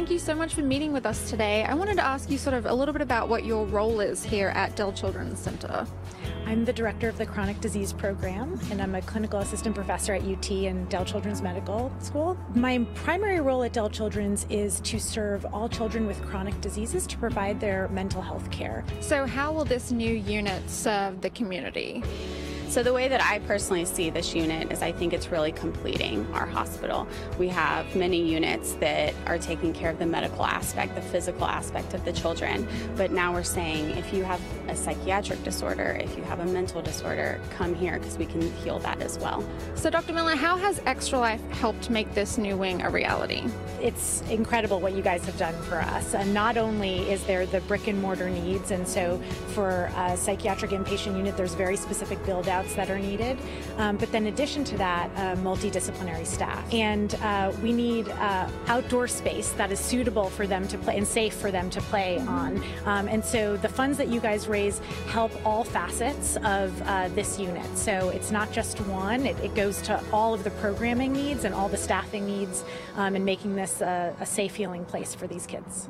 thank you so much for meeting with us today. I wanted to ask you sort of a little bit about what your role is here at Dell Children's Center. I'm the director of the Chronic Disease Program, and I'm a clinical assistant professor at UT and Dell Children's Medical School. My primary role at Dell Children's is to serve all children with chronic diseases to provide their mental health care. So how will this new unit serve the community? So the way that I personally see this unit is I think it's really completing our hospital. We have many units that are taking care of the medical aspect, the physical aspect of the children. But now we're saying if you have a psychiatric disorder, if you have a mental disorder, come here because we can heal that as well. So Dr. Miller, how has Extra Life helped make this new wing a reality? It's incredible what you guys have done for us. And not only is there the brick and mortar needs, and so for a psychiatric inpatient unit, there's very specific build out that are needed, but then in addition to that, multidisciplinary staff. And we need outdoor space that is suitable for them to play and safe for them to play on. And so the funds that you guys raise help all facets of this unit. So it's not just one, it goes to all of the programming needs and all the staffing needs, and making this a safe healing place for these kids.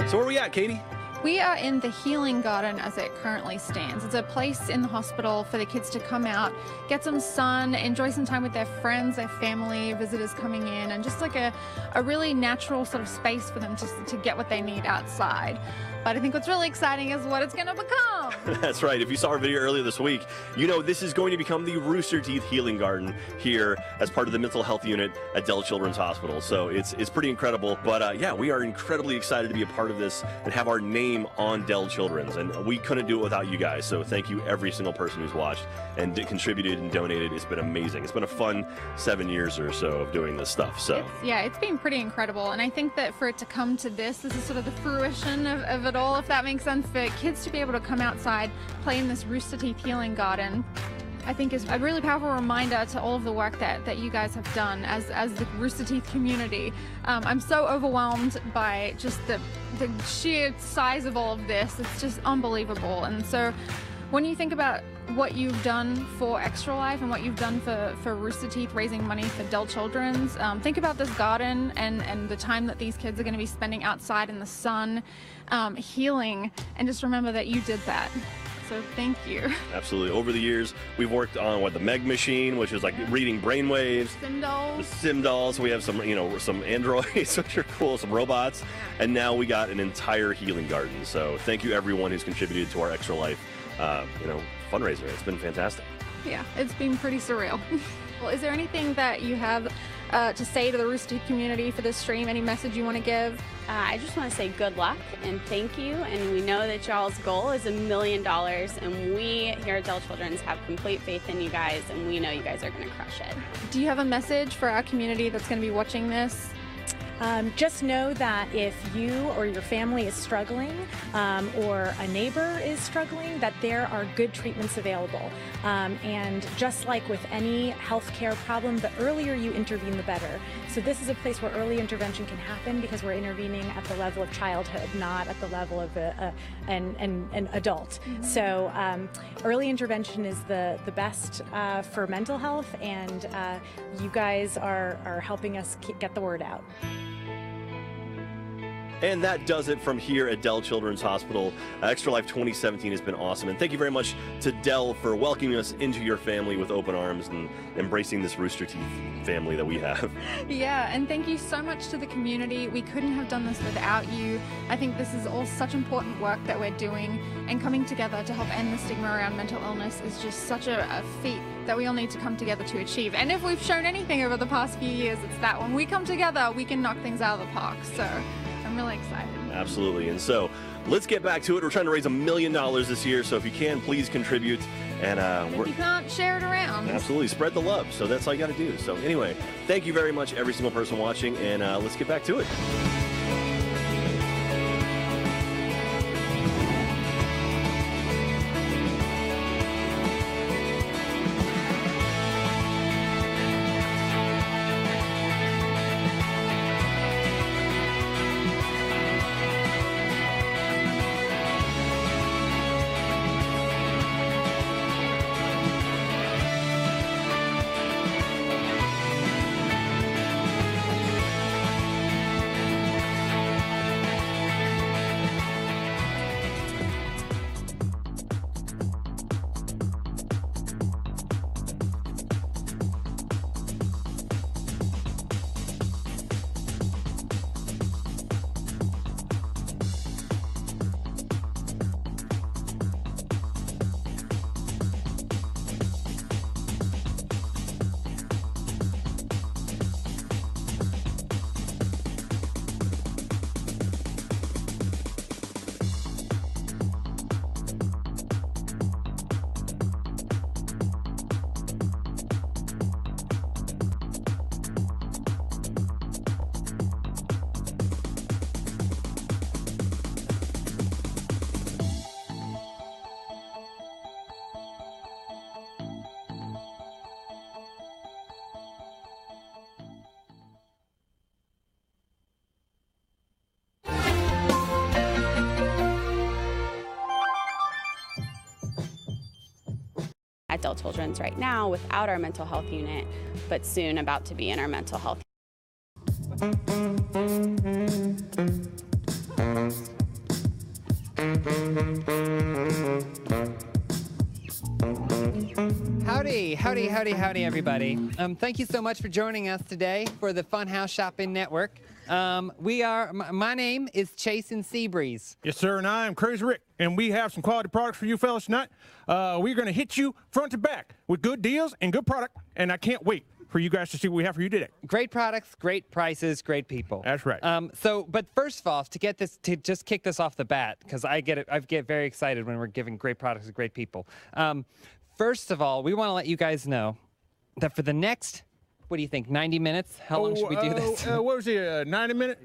So where are we at, Katie? We are in the Healing Garden as it currently stands. It's a place in the hospital for the kids to come out, get some sun, enjoy some time with their friends, their family, visitors coming in, and just like a really natural sort of space for them to get what they need outside. But I think what's really exciting is what it's going to become. That's right. If you saw our video earlier this week, you know this is going to become the Rooster Teeth Healing Garden here as part of the mental health unit at Dell Children's Hospital. So it's pretty incredible. But yeah, we are incredibly excited to be a part of this and have our name on Dell Children's. And we couldn't do it without you guys. So thank you every single person who's watched and contributed and donated. It's been amazing. It's been a fun 7 years or so of doing this stuff. So it's been pretty incredible. And I think that for it to come to this is sort of the fruition of it all, if that makes sense, for kids to be able to come outside, play in this Rooster Teeth Healing Garden, I think is a really powerful reminder to all of the work that you guys have done as the Rooster Teeth community. I'm so overwhelmed by just the sheer size of all of this. It's just unbelievable. And so when you think about what you've done for Extra Life and what you've done for Rooster Teeth, raising money for Dell Children's, think about this garden and the time that these kids are going to be spending outside in the sun, healing, and just remember that you did that. So thank you. Absolutely. Over the years, we've worked on the Meg machine, which is like reading brainwaves. SimDolls. The SimDolls. We have some, some androids, which are cool, some robots, and now we got an entire healing garden. So thank you everyone who's contributed to our Extra Life, fundraiser. It's been fantastic. Yeah, it's been pretty surreal. Well, is there anything that you have to say to the Rooster Teeth community for this stream? Any message you want to give? I just want to say good luck and thank you. And we know that y'all's goal is $1 million. And we here at Dell Children's have complete faith in you guys. And we know you guys are going to crush it. Do you have a message for our community that's going to be watching this? Just know that if you or your family is struggling, or a neighbor is struggling, that there are good treatments available. And just like with any healthcare problem, the earlier you intervene, the better. So this is a place where early intervention can happen because we're intervening at the level of childhood, not at the level of an adult. Mm-hmm. So early intervention is the best for mental health, and you guys are helping us get the word out. And that does it from here at Dell Children's Hospital. Extra Life 2017 has been awesome. And thank you very much to Dell for welcoming us into your family with open arms and embracing this Rooster Teeth family that we have. Yeah, and thank you so much to the community. We couldn't have done this without you. I think this is all such important work that we're doing, and coming together to help end the stigma around mental illness is just such a feat that we all need to come together to achieve. And if we've shown anything over the past few years, it's that when we come together, we can knock things out of the park. So I'm really excited. Absolutely. And so let's get back to it. We're trying to raise $1 million this year. So if you can, please contribute. And if you can't, share it around. Absolutely. Spread the love. So that's all you got to do. So anyway, thank you very much, every single person watching. And let's get back to it. at Dell Children's right now without our mental health unit, but soon about to be in our mental health. Howdy, howdy, howdy, howdy, everybody. Thank you so much for joining us today for the FunHaus Shopping Network. My name is Chasen Seabreeze. Yes, sir, and I am Crazy Rick, and we have some quality products for you fellas tonight. We're going to hit you front to back with good deals and good product, and I can't wait for you guys to see what we have for you today. Great products, great prices, great people. That's right. But first of all, to just kick this off the bat, because I get very excited when we're giving great products to great people. First of all, we want to let you guys know that for the next, what do you think, 90 minutes? How long should we do this? What was it, 90 minutes?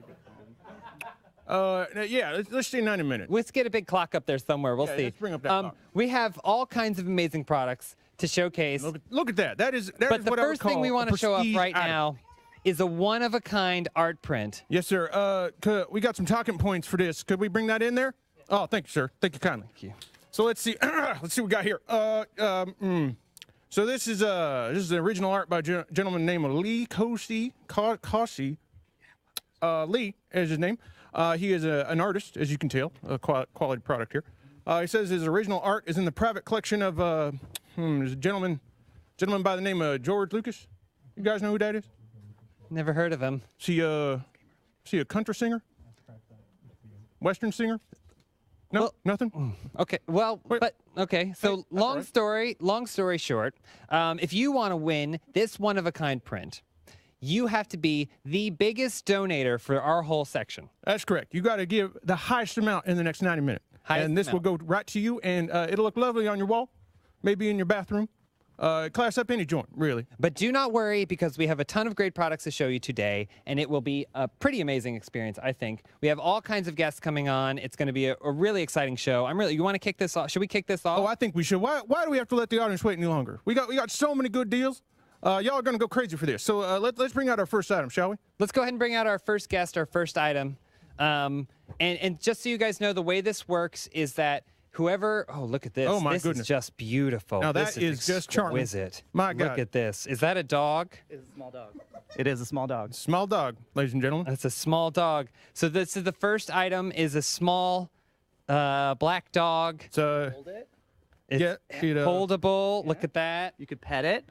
Yeah, let's say 90 minutes. Let's get a big clock up there somewhere. We'll see. Let's bring up that clock. We have all kinds of amazing products to showcase. Look at that. That is but the what first thing we want to show off right item. now is a one-of-a-kind art print. Yes, sir. We got some talking points for this. Could we bring that in there? Oh, thank you, sir. Thank you kindly. Thank you. So let's see. Let's see what we got here. So this is the original art by a gentleman named Lee Cossey. Lee is his name. He is an artist, as you can tell. A quality product here. He says his original art is in the private collection of there's a gentleman by the name of George Lucas. You guys know who that is? Never heard of him. Is he a country singer? Western singer? No, well, nothing. Okay, well, Wait. but okay. So Hey, long story short, if you want to win this one-of-a-kind print, you have to be the biggest donator for our whole section. That's correct. You got to give the highest amount in the next 90 minutes. And this will go right to you, and it'll look lovely on your wall, maybe in your bathroom. Class up any joint, really. But do not worry, because we have a ton of great products to show you today, and it will be a pretty amazing experience, I think. We have all kinds of guests coming on. It's going to be a really exciting show. You want to kick this off? Should we kick this off? Oh, I think we should. Why do we have to let the audience wait any longer? We got so many good deals. Y'all are going to go crazy for this. So let's bring out our first item, shall we? Let's go ahead and bring out our first guest, our first item. And just so you guys know, the way this works is that whoever, oh, look at this. Oh, my this goodness. is just beautiful. Now, this that is just charming. Exquisite. My God. Look at this. Is that a dog? It's a small dog. It is a small dog. Small dog, ladies and gentlemen. That's a small dog. So this is the first item is a small black dog. It's foldable. Look at that. You could pet it.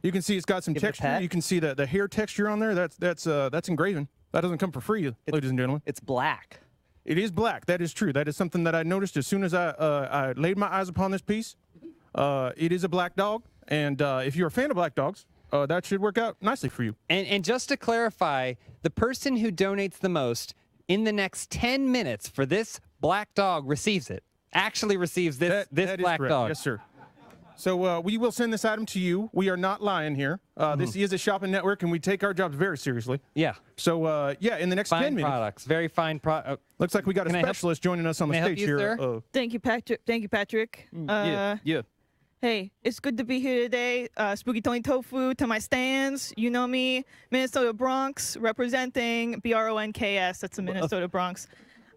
You can see it's got some Give it a texture. pet. You can see the hair texture on there. That's engraving. That doesn't come for free, ladies and gentlemen. It's black. It is black. That is true. That is something that I noticed as soon as I laid my eyes upon this piece. It is a black dog, and if you're a fan of black dogs, that should work out nicely for you. And just to clarify, the person who donates the most in the next 10 minutes for this black dog receives it. Actually receives this That is black correct. dog. Yes, sir. So we will send this item to you. We are not lying here. This is a shopping network, and we take our jobs very seriously. Yeah. So, yeah, in the next 10 Fine minutes. products. Very fine products. Looks like we got a Can I help- specialist joining us on the Can I help stage you, here. sir? Thank you, Patrick. Thank you, Patrick. Yeah. Hey, it's good to be here today. Spooky Tony Tofu to my stands. You know me, Minnesota Bronx, representing BRONKS. That's the Minnesota Bronx.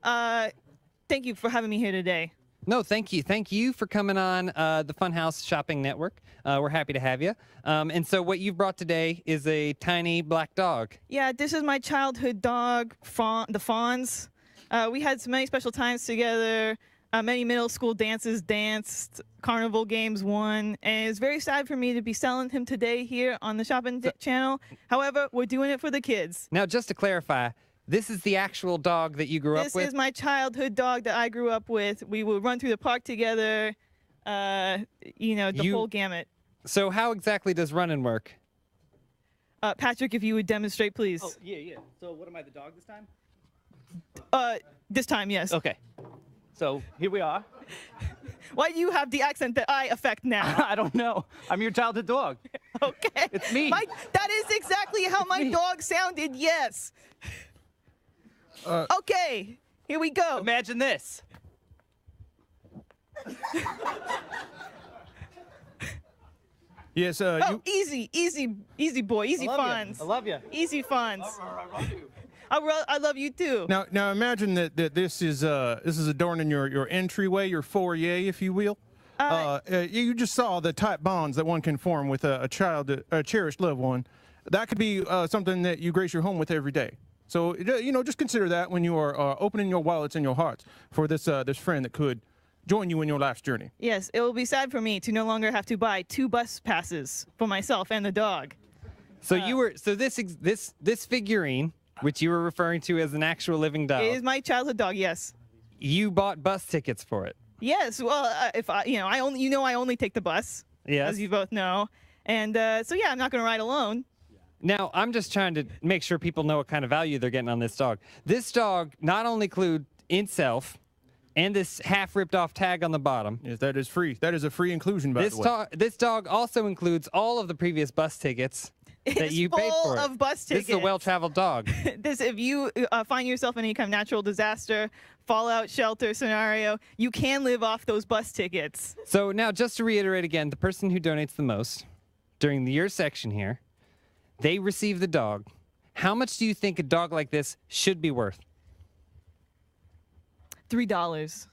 Thank you for having me here today. No, thank you. Thank you for coming on the FunHaus Shopping Network. We're happy to have you. And so what you've brought today is a tiny black dog. Yeah, this is my childhood dog, the Fawns. We had so many special times together. Many middle school dances danced, carnival games won, and it's very sad for me to be selling him today here on the shopping channel. However, we're doing it for the kids. Now, just to clarify, this is the actual dog that you grew up with? This is my childhood dog that I grew up with. We would run through the park together, the whole gamut. So how exactly does running work? Patrick, if you would demonstrate, please. Oh, yeah. So what am I, the dog this time? This time, yes. Okay. So here we are. Why do you have the accent that I affect now? I don't know. I'm your childhood dog. Okay. It's me. That is exactly how my dog sounded, yes. Okay, here we go. Imagine this. Yes, easy boy, easy funds. I love you. Easy funds. I love you. I love you too. Now imagine that this is adorning your entryway, your foyer, if you will. You just saw the tight bonds that one can form with a child, a cherished loved one. That could be something that you grace your home with every day. So, just consider that when you are opening your wallets and your hearts for this friend that could join you in your life's journey. Yes, it will be sad for me to no longer have to buy 2 bus passes for myself and the dog. So this figurine, which you were referring to as an actual living dog, It is my childhood dog, yes. you bought bus tickets for it. Yes, well, if I only take the bus, Yes. as you both know. And so, yeah, I'm not going to ride alone. Now, I'm just trying to make sure people know what kind of value they're getting on this dog. This dog not only includes itself and this half ripped off tag on the bottom. Yes, that is free. That is a free inclusion, by the way. This dog also includes all of the previous bus tickets that you paid for. It's full of bus tickets. This is a well-traveled dog. If you find yourself in any kind of natural disaster, fallout shelter scenario, you can live off those bus tickets. So now, just to reiterate again, the person who donates the most during your section here, they receive the dog. How much do you think a dog like this should be worth? $3. $3.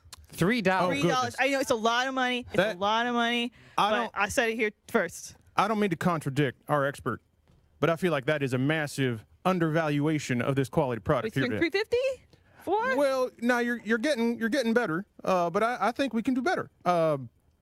$3. I know it's a lot of money. It's a lot of money. I said it here first. I don't mean to contradict our expert, but I feel like that is a massive undervaluation of this quality product here today. $350? $4? Well, now you're getting better, but I think we can do better.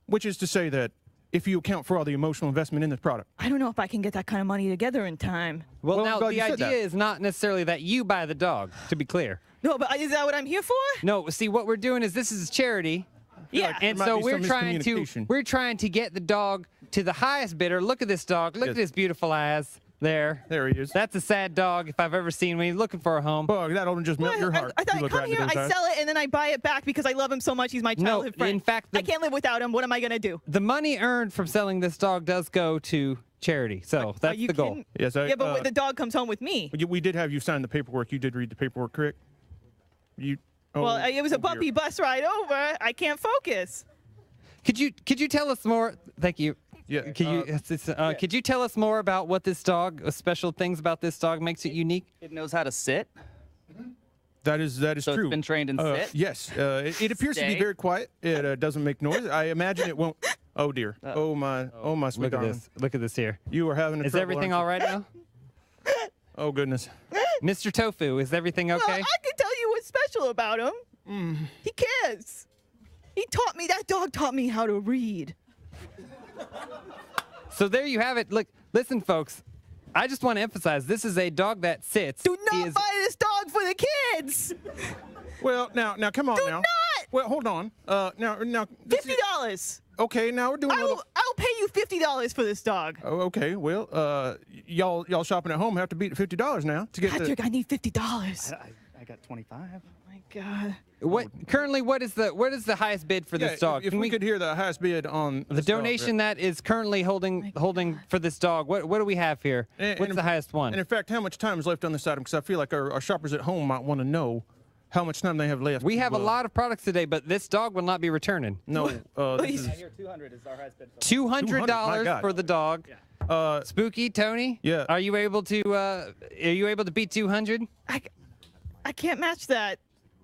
Which is to say that if you account for all the emotional investment in this product. I don't know if I can get that kind of money together in time. Well, I'm now, glad the you said idea that. is not necessarily that you buy the dog, to be clear. No, but is that what I'm here for? No, see, what we're doing is this is a charity. Yeah. And might so be we're some miscommunication. we're trying to get the dog to the highest bidder. Look at this dog. Look Yes. at his beautiful eyes. There. There he is. That's a sad dog if I've ever seen one. He's looking for a home. Well, that'll just melt your heart. I thought You I look come right into here, those I eyes. sell it, and then I buy it back because I love him so much. He's my childhood friend. in fact, I can't live without him. What am I going to do? The money earned from selling this dog does go to charity. So that's you the goal. kidding? Yes, Yeah, but the dog comes home with me. we did have you sign the paperwork. You did read the paperwork, correct? Well, it was a bumpy bus ride over. I can't focus. Could you tell us more? Thank you. Yeah, Could you tell us more about what this dog, special things about this dog makes it unique? It knows how to sit. That is So true. it's been trained in sit? Yes, it appears to be Stay. very quiet. It doesn't make noise. I imagine it won't. Oh dear. Oh my sweet Look at darling. this. Look at this here. You are having a Is trouble, everything aren't all right now? you? Oh goodness. Mr. Tofu, is everything okay? Well, I can tell you what's special about him. He cares. That dog taught me how to read. So there you have it. Look, listen, folks. I just want to emphasize this is a dog that sits. Do He not is- buy this dog for the kids. Well, now come on Do now. not! Well, hold on. Now. this is- $50. Okay, now we're doing a little. I'll pay you $50 for this dog. Oh, okay. Well, y'all shopping at home have to beat $50 now to get Patrick, the. I need $50. I got 25. Oh my God. What is the highest bid for this dog? If Can we could hear the highest bid on the this dog, donation that is currently holding for this dog. What do we have here? What's the highest one? And in fact, how much time is left on this item? Because I feel like our shoppers at home might want to know how much time they have left. We have a to, lot of products today, but this dog will not be returning. No, this Please. is, Here, 200 is our highest bid. $200 my God. for the dog. Spooky Tony. Yeah. Are you able to beat 200? I can't match that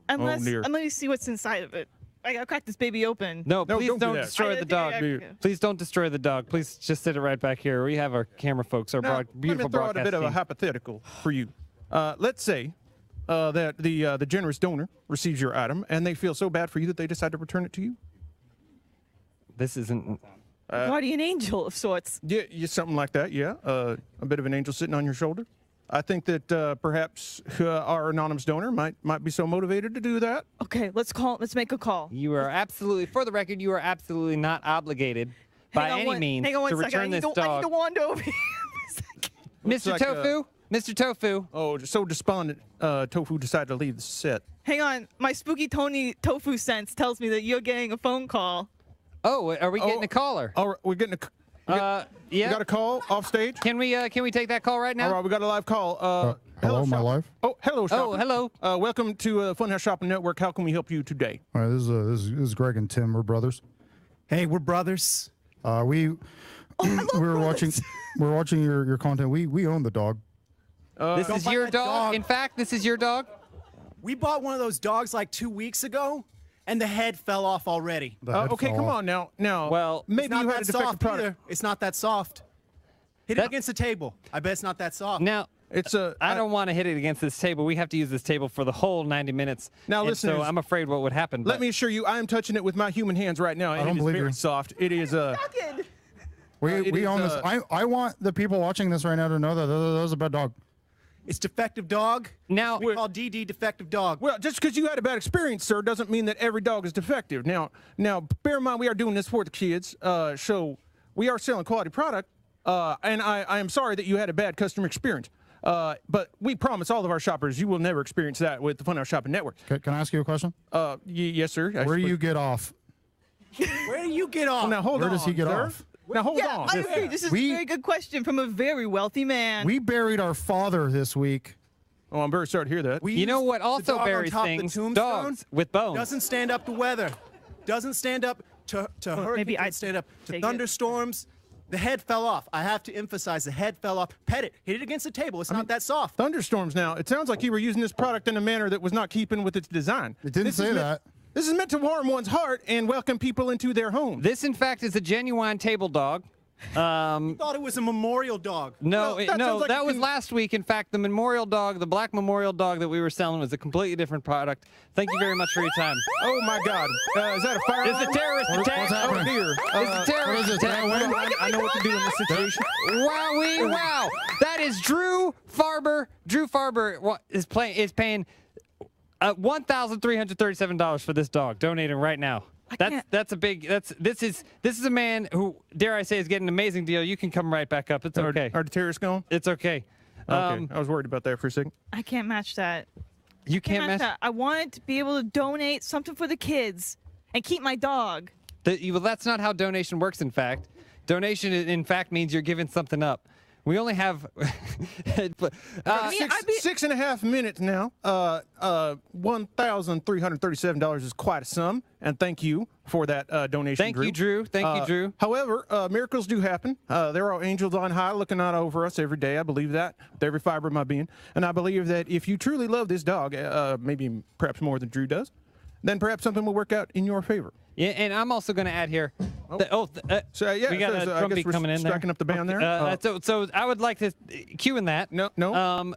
unless dear. let me see what's inside of it. I gotta crack this baby open. No, please don't do don't that. destroy the dog. Please don't destroy the dog. Please just sit it right back here. We have our camera folks, our now, beautiful let me throw out broadcast a bit of a team. hypothetical for you. Let's say that the generous donor receives your item and they feel so bad for you that they decide to return it to you. This isn't. Guardian angel of sorts. Yeah, something like that. Yeah, a bit of an angel sitting on your shoulder. I think that perhaps our anonymous donor might be so motivated to do that. Okay, let's make a call. You are absolutely, for the record, you are absolutely not obligated by any means hang on one to second. return this I need dog. to wander over here for a second. Mr. like, Tofu, Mr. Tofu. Oh, so despondent. Tofu decided to leave the set. Hang on, my spooky Tony tofu sense tells me that you're getting a phone call. Oh, are we getting a caller? All right, we're getting a. Yeah. We got a call off stage. Can we take that call right now? All right, we got a live call. Hello, am I live? Oh, hello, shopper. Oh, hello. Welcome to FunHaus Shopping Network. How can we help you today? All right, this is Greg and Tim. We're brothers. Hey, we're brothers. We were watching your content. We own the dog. This is buy your that dog. dog. In fact, this is your dog. We bought one of those dogs like 2 weeks ago, and the head fell off already. Okay, come on now. Well, maybe you had a defective product. Either. It's not that soft. Hit it against the table. I bet it's not that soft. Now, I don't want to hit it against this table. We have to use this table for the whole 90 minutes. Now, listen. So I'm afraid what would happen. Let me assure you, I am touching it with my human hands right now. I don't believe very you. soft. It is We own this. I want the people watching this right now to know that that was a bad dog. It's defective dog. Now we call DD defective dog. Well, just because you had a bad experience, sir, doesn't mean that every dog is defective. Now, bear in mind we are doing this for the kids, so we are selling quality product. And I am sorry that you had a bad customer experience. But we promise all of our shoppers you will never experience that with the FunHaus Shopping Network. Can I ask you a question? Yes, sir. Where do you get off? Where do you get off? Now hold Where on. does he get sir. off? Now hold Yeah, on. I agree. This is a very good question from a very wealthy man. We buried our father this week. Oh, I'm very sorry to hear that. You know what also buries things? Dogs with bones. Doesn't stand up to weather. Doesn't stand up to hurricanes. maybe I'd stand up to take it. thunderstorms. The head fell off. I have to emphasize the head fell off. Pet it. Hit it against the table. It's not that soft. Thunderstorms now. It sounds like you were using this product in a manner that was not keeping with its design. It didn't say that. This is meant to warm one's heart and welcome people into their home. This, in fact, is a genuine table dog. I thought it was a memorial dog. No, Well, that was last week. In fact, the memorial dog, the black memorial dog that we were selling was a completely different product. Thank you very much for your time. Oh, my God. Is that a fire It's alarm? a terrorist attack. What's happening? Oh, dear. It's a terrorist attack. I know what to do in this situation. Wowee, wow. That is Drew Farber. Drew Farber is paying $1,337 for this dog. Donating right now. This is a man who, dare I say, is getting an amazing deal. You can come right back up. It's okay. Are the terrorists gone? It's okay. Okay. I was worried about that for a second. I can't match that. You can't match that. I wanted to be able to donate something for the kids and keep my dog. Well, that's not how donation works, in fact. Donation, in fact, means you're giving something up. We only have 6.5 minutes now. $1,337 is quite a sum, and thank you for that donation. Thank you, Drew. Thank you, Drew. However, miracles do happen. There are angels on high looking out over us every day. I believe that with every fiber of my being, and I believe that if you truly love this dog, maybe perhaps more than Drew does, then perhaps something will work out in your favor. Yeah, and I'm also going to add here. We got a drum beat coming in there. Striking up the band there. So I would like to cue in that. No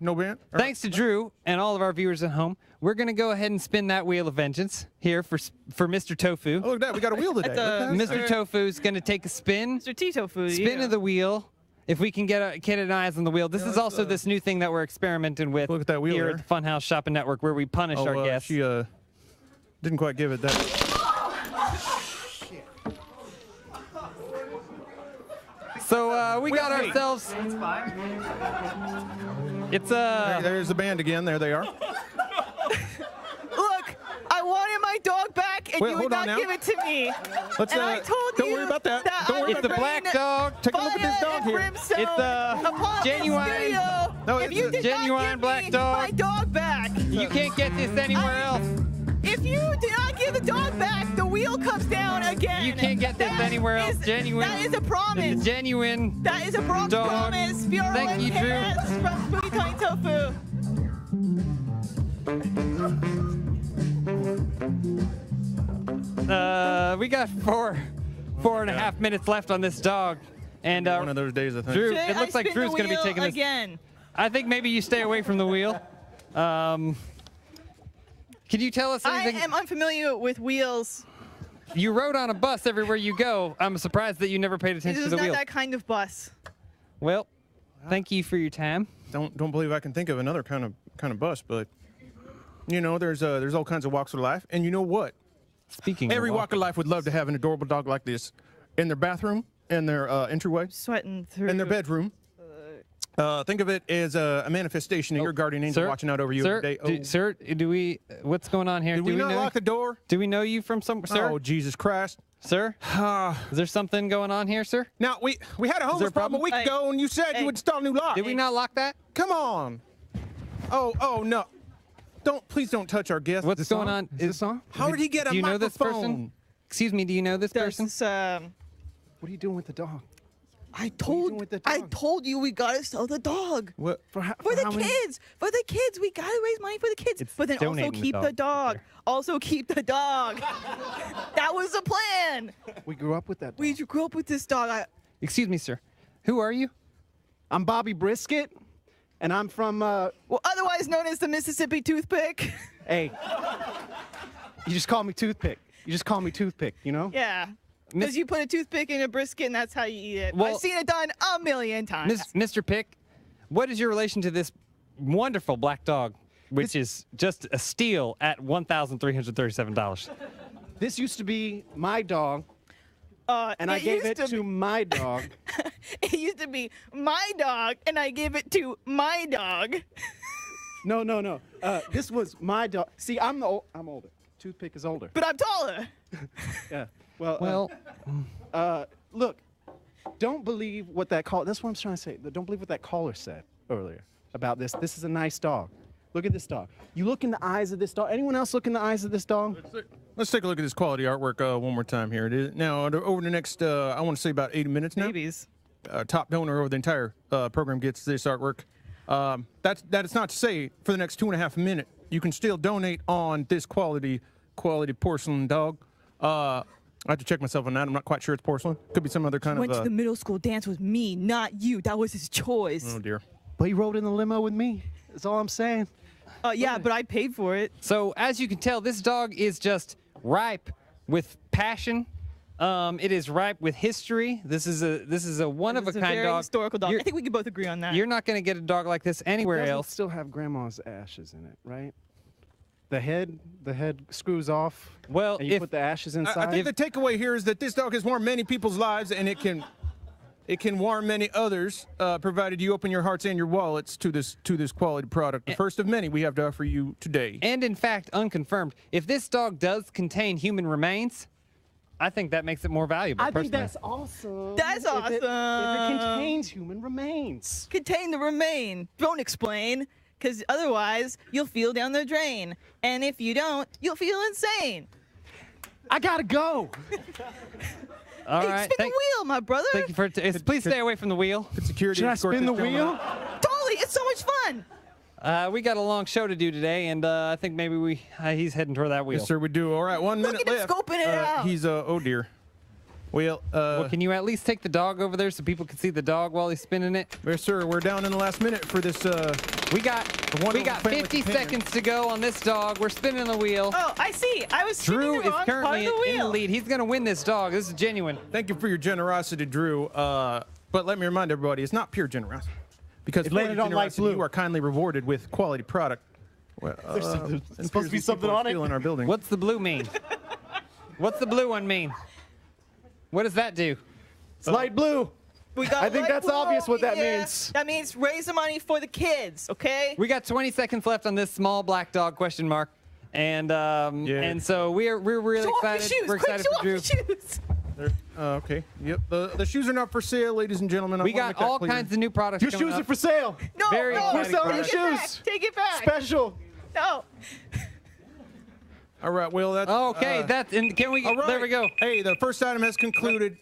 band. Thanks to Drew and all of our viewers at home. We're going to go ahead and spin that wheel of vengeance here for Mr. Tofu. Oh, look at that. We got a wheel today. Mr. Tofu's going to take a spin. Mr. T Tofu. Spin of the wheel. If we can get an eyes on the wheel. This is also this new thing that we're experimenting with look at that wheel here there. at the FunHaus Shopping Network, where we punish our guests. She didn't quite give it that. So we got ourselves. It's There's the band again. There they are. Look, I wanted my dog back, and Wait, you hold would on not now. give it to me. Let's, and I told don't you worry about that. Don't worry It's the black dog. Take a look at this dog here. It's genuine. No, if you did genuine not give black me dog. my dog back, You can't get this anywhere else. if you do not give the dog back, the wheel comes down again. You can't get this anywhere else. Genuine. That is a promise. It's a genuine. That is a promise. Dog. Bureau Thank you, Drew. from Spooky Tony Tofu. We got four and a half minutes left on this dog, and one of those days, I think. Drew, Should it looks I like spin Drew's the going to be wheel taking this. again. I think maybe you stay away from the wheel. Can you tell us I anything? am unfamiliar with wheels. You rode on a bus everywhere you go. I'm surprised that you never paid This attention is to the not wheel. that kind of bus. Well, thank you for your time. Don't believe I can think of another kind of bus, but you know, there's all kinds of walks of life, and you know what? Speaking Every of walk of life would love to have an adorable dog like this in their bathroom, in their entryway, Sweating through. in their bedroom. Think of it as a manifestation of your guardian angel watching out over you every day. Sir, what's going on here? Did we not lock the door? Do we know you from some, sir? Oh, Jesus Christ. Sir? Is there something going on here, sir? Now, we had a homeless problem a week ago, and you said you would install a new lock. Did we not lock that? Come on. Oh, no. Please don't touch our guest. What's going on? Is this on? How did he get a Do you know this microphone? person? Excuse me, do you know this person? What are you doing with the dog? I told you we gotta sell the dog. What? For the kids. For the kids. We gotta raise money for the kids. But then also donating keep the dog. Also keep the dog. That was the plan. We grew up with that dog. We grew up with this dog. Excuse me, sir. Who are you? I'm Bobby Brisket, and I'm from, Well, otherwise known as the Mississippi Toothpick. Hey, you just call me Toothpick. You just call me Toothpick, you know? Yeah. Because you put a toothpick in a brisket and that's how you eat it. Well, I've seen it done a million times. Mr. Pick, what is your relation to this wonderful black dog, which is just a steal at $1,337? This used to be my dog, and I gave it to my dog. It used to be my dog, and I gave it to my dog. No. This was my dog. See, I'm older. Toothpick is older. But I'm taller. Yeah. Well, look, don't believe what that caller, that's what I'm trying to say. Don't believe what that caller said earlier about this. This is a nice dog. Look at this dog. You look in the eyes of this dog. Anyone else look in the eyes of this dog? Let's take a look at this quality artwork one more time here. It is now over the next, I want to say about 80 minutes now. Babies. Top donor over the entire program gets this artwork. That is not to say for the next 2.5 minutes you can still donate on this quality porcelain dog. I have to check myself on that. I'm not quite sure it's porcelain. Could be some other kind Went of. to the middle school dance with me, not you. That was his choice. Oh dear. But he rode in the limo with me. That's all I'm saying. Yeah, but I paid for it. So as you can tell, this dog is just ripe with passion. It is ripe with history. This is a one-of-a-kind very dog. historical dog. I think we can both agree on that. You're not going to get a dog like this anywhere It else. still have grandma's ashes in it, right? The head screws off. Well, and you if- put the ashes inside. I think the takeaway here is that this dog has warmed many people's lives, and it can warm many others, provided you open your hearts and your wallets to this quality product. The first of many we have to offer you today. And in fact, unconfirmed, if this dog does contain human remains, I think that makes it more valuable. I think personally. that's awesome. That's If it awesome. contains human remains. Contain the remain. Don't explain, because otherwise you'll feel down the drain. And if you don't, you'll feel insane. I gotta go. All Hey, right. spin the wheel, my brother. Thank you for. Please stay away from the wheel. Security. Should I escort spin the this gentleman wheel? out. Totally. It's so much fun. We got a long show to do today, and I think maybe he's heading toward that wheel. Yes, sir, we do. All right, 1 minute at him left. scoping it out. He's oh dear. Well, Well, can you at least take the dog over there so people can see the dog while he's spinning it? yes, sir. We're down in the last minute for this. We got wonderful family 50 companion. seconds to go on this dog. We're spinning the wheel. Oh, I see. I was Drew spinning the is wrong part currently of the in the wheel. lead. He's going to win this dog. This is genuine. Thank you for your generosity, Drew. But let me remind everybody, it's not pure generosity. Because It for your landed on light generosity, blue. you are kindly rewarded with quality product. Well, There's supposed to be these something people are on it. still in our building. What's the blue mean? What's the blue one mean? What does that do? It's light blue. We got I think light that's blue obvious what over that here. means. That means raise the money for the kids, okay? We got 20 seconds left on this small black dog question mark. And and so we're really Show off your excited. shoes. We're Quick, excited show for off Drew. your shoes. Okay. Yep. The shoes are not for sale, ladies and gentlemen. I We wanna got make that all clear. kinds of new products Your coming shoes up. are for sale. No, Very no. exciting We're selling your Take it back. shoes. Take it back. Special. No. All right. Well, that's Okay, that's and can we? all right. There we go. Hey, the first item has concluded.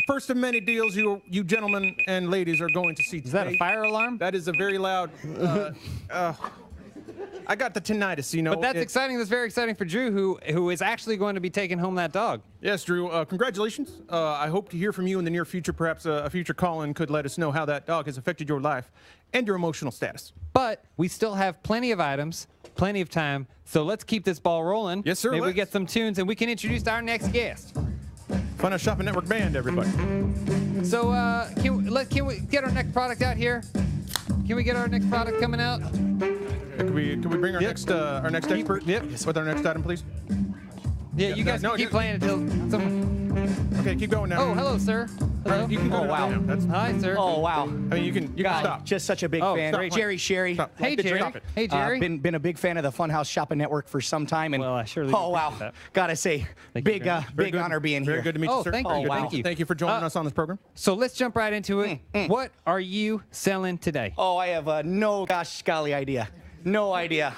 First of many deals you gentlemen and ladies are going to see today. Is that a fire alarm? That is a very loud. I got the tinnitus, you know. But that's exciting. That's very exciting for Drew, who is actually going to be taking home that dog. Yes, Drew. Congratulations. I hope to hear from you in the near future. Perhaps a future call-in could let us know how that dog has affected your life and your emotional status. But we still have plenty of items, plenty of time. So let's keep this ball rolling. Yes, sir, Maybe we let's. get some tunes and we can introduce our next guest. FunHaus Shopping Network band, everybody. So can we get our next product out here? Can we get our next product coming out? Could we bring our next expert? Yep. With our next item, please. Yeah, you guys no, can keep you- playing until someone. Okay, keep going now. Oh, hello, sir. Hello. You can go. Oh, wow. Yeah, that's, Hi, sir. Oh, wow. I mean, you can God, stop. just such a big Oh, fan. stop. Jerry Sherry. Stop. Hey, Jerry. Stop it. Hey, Jerry. Been a big fan of the FunHaus Shopping Network for some time, and Well, I surely oh wow, appreciate that. gotta say, Thank you big very much. Very big good. honor being Very here. good to meet Oh, you, sir. thank you. Very good. Thank you. Thank you for joining us on this program. So let's jump right into it. What are you selling today? Oh, I have no gosh golly idea. No idea.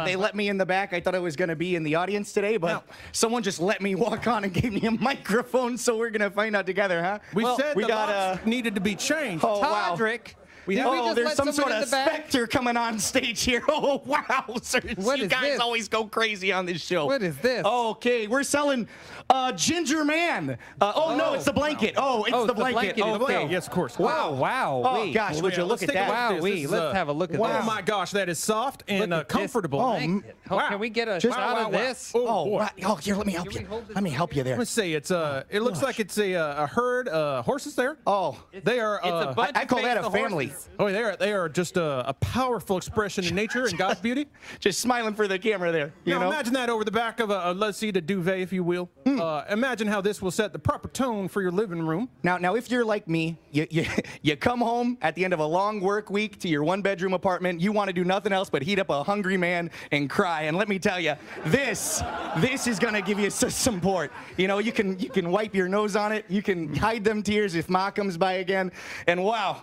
They let me in the back. I thought I was going to be in the audience today, but someone just let me walk on and gave me a microphone, so we're going to find out together, huh? We said the locks needed to be changed. Oh, wow. Todrick. There's some sort of specter coming on stage here. Oh, wow. Sir, you guys this? always go crazy on this show. What is this? Okay, we're selling Ginger Man. No, it's the blanket. Oh, it's the blanket. Okay. Yes, of course. Wow. Wow. Oh, gosh, would you look at that? Wow. Let's have a look at this. Oh, my gosh, that is soft and comfortable. Wow. Can we get a shot of this? Here, let me help you. Let me help you there. Let's see. It's it looks like it's a herd of horses there. Oh, they are. It's a bunch I call that a family. Oh, they are just a powerful expression in nature and God's beauty. Just smiling for the camera there. You know? Imagine that over the back of a let's see, the duvet, if you will. Imagine how this will set the proper tone for your living room. Now, if you're like me, you come home at the end of a long work week to your one-bedroom apartment. You want to do nothing else but heat up a hungry man and cry. And let me tell you, this is gonna give you support. You know, you can wipe your nose on it. You can hide them tears if Ma comes by again. And wow,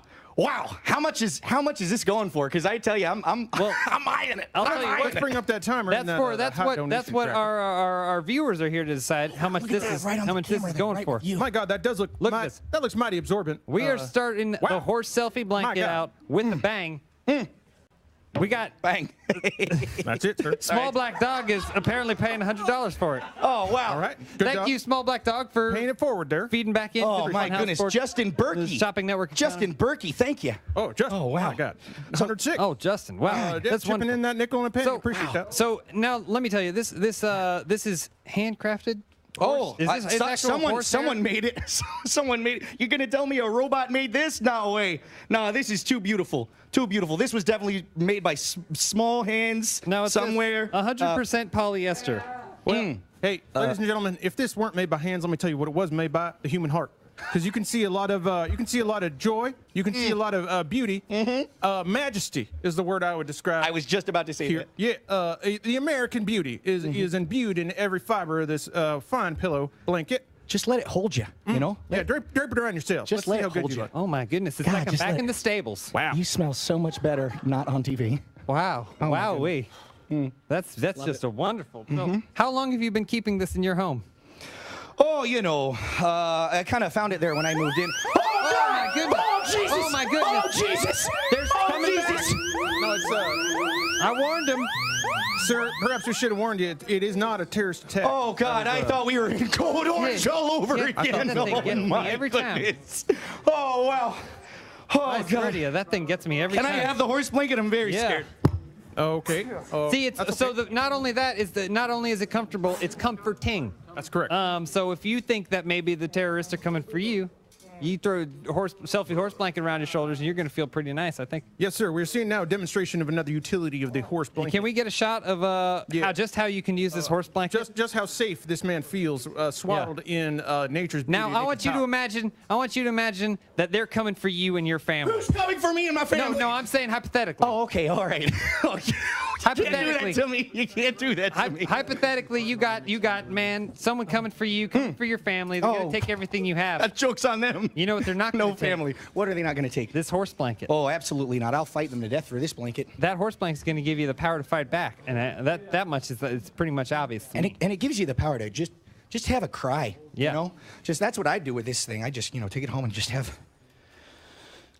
how much is this going for? Because I tell you, I'm eyeing it. I'll tell you, let's bring up that timer. That's what our viewers are here to decide how much this is going for. My God, that does look at this. That looks mighty absorbent. We are starting the horse selfie blanket out with a bang. We got bang. That's it, sir. Small Black Dog is apparently paying $100 for it. Oh, wow. All right. Thank you, Small Black Dog, for paying it forward there. Feeding back in. Oh, my goodness. Justin Berkey. Shopping Network. Justin Berkey, thank you. Oh, Justin. Oh, wow. My God. 106. Oh, Justin. Wow. That's chipping in that nickel and a penny. Appreciate that. So now let me tell you, this is handcrafted. Oh, someone made it. Someone made it. You're gonna tell me a robot made this? No way. No, this is too beautiful. Too beautiful. This was definitely made by small hands somewhere. 100% polyester. Well, hey, ladies and gentlemen, if this weren't made by hands, let me tell you what it was made by: the human heart. Because you can see a lot of joy, you can see a lot of beauty, majesty is the word I would describe. I was just about to say that. Yeah, the American beauty is imbued in every fiber of this fine pillow blanket. Just let it hold you, you know? Yeah, drape it around yourself. Just let it hold you. Oh my goodness, it's like I'm back in the stables. Wow. You smell so much better not on TV. Wow. Oh, wow-wee. That's just a wonderful. So, how long have you been keeping this in your home? Oh, you know, I kind of found it there when I moved in. Oh my goodness! Oh, Jesus! Oh my goodness! Oh, Jesus! There's coming back. No, it's I warned him. Sir, perhaps we should have warned you. It is not a terrorist attack. Oh, God, I thought we were in Code Orange all over again. Oh, my every goodness. Time. Oh, wow. Oh, God. That thing gets me every time. Can I have the horse blanket? I'm very scared. Okay. See, it's so not only is it comfortable, it's comforting. That's correct. So if you think that maybe the terrorists are coming for you, you throw a selfie horse blanket around your shoulders, and you're going to feel pretty nice, I think. Yes, sir. We're seeing now a demonstration of another utility of the horse blanket. Can we get a shot of how you can use this horse blanket? Just how safe this man feels, swaddled in nature's beauty. Now, I want you to imagine that they're coming for you and your family. Who's coming for me and my family? No, I'm saying hypothetically. Oh, okay, all right. Hypothetically, you can't do that to me. You can't do that to me. Hypothetically, you got someone coming for you, coming for your family. They're gonna take everything you have. That joke's on them. You know what they're not gonna No family. What are they not gonna take? This horse blanket. Oh, absolutely not. I'll fight them to death for this blanket. That horse blanket's gonna give you the power to fight back, and that much is it's pretty much obvious. And it gives you the power to just have a cry. Yeah. You know, that's what I do with this thing. I just take it home and just have.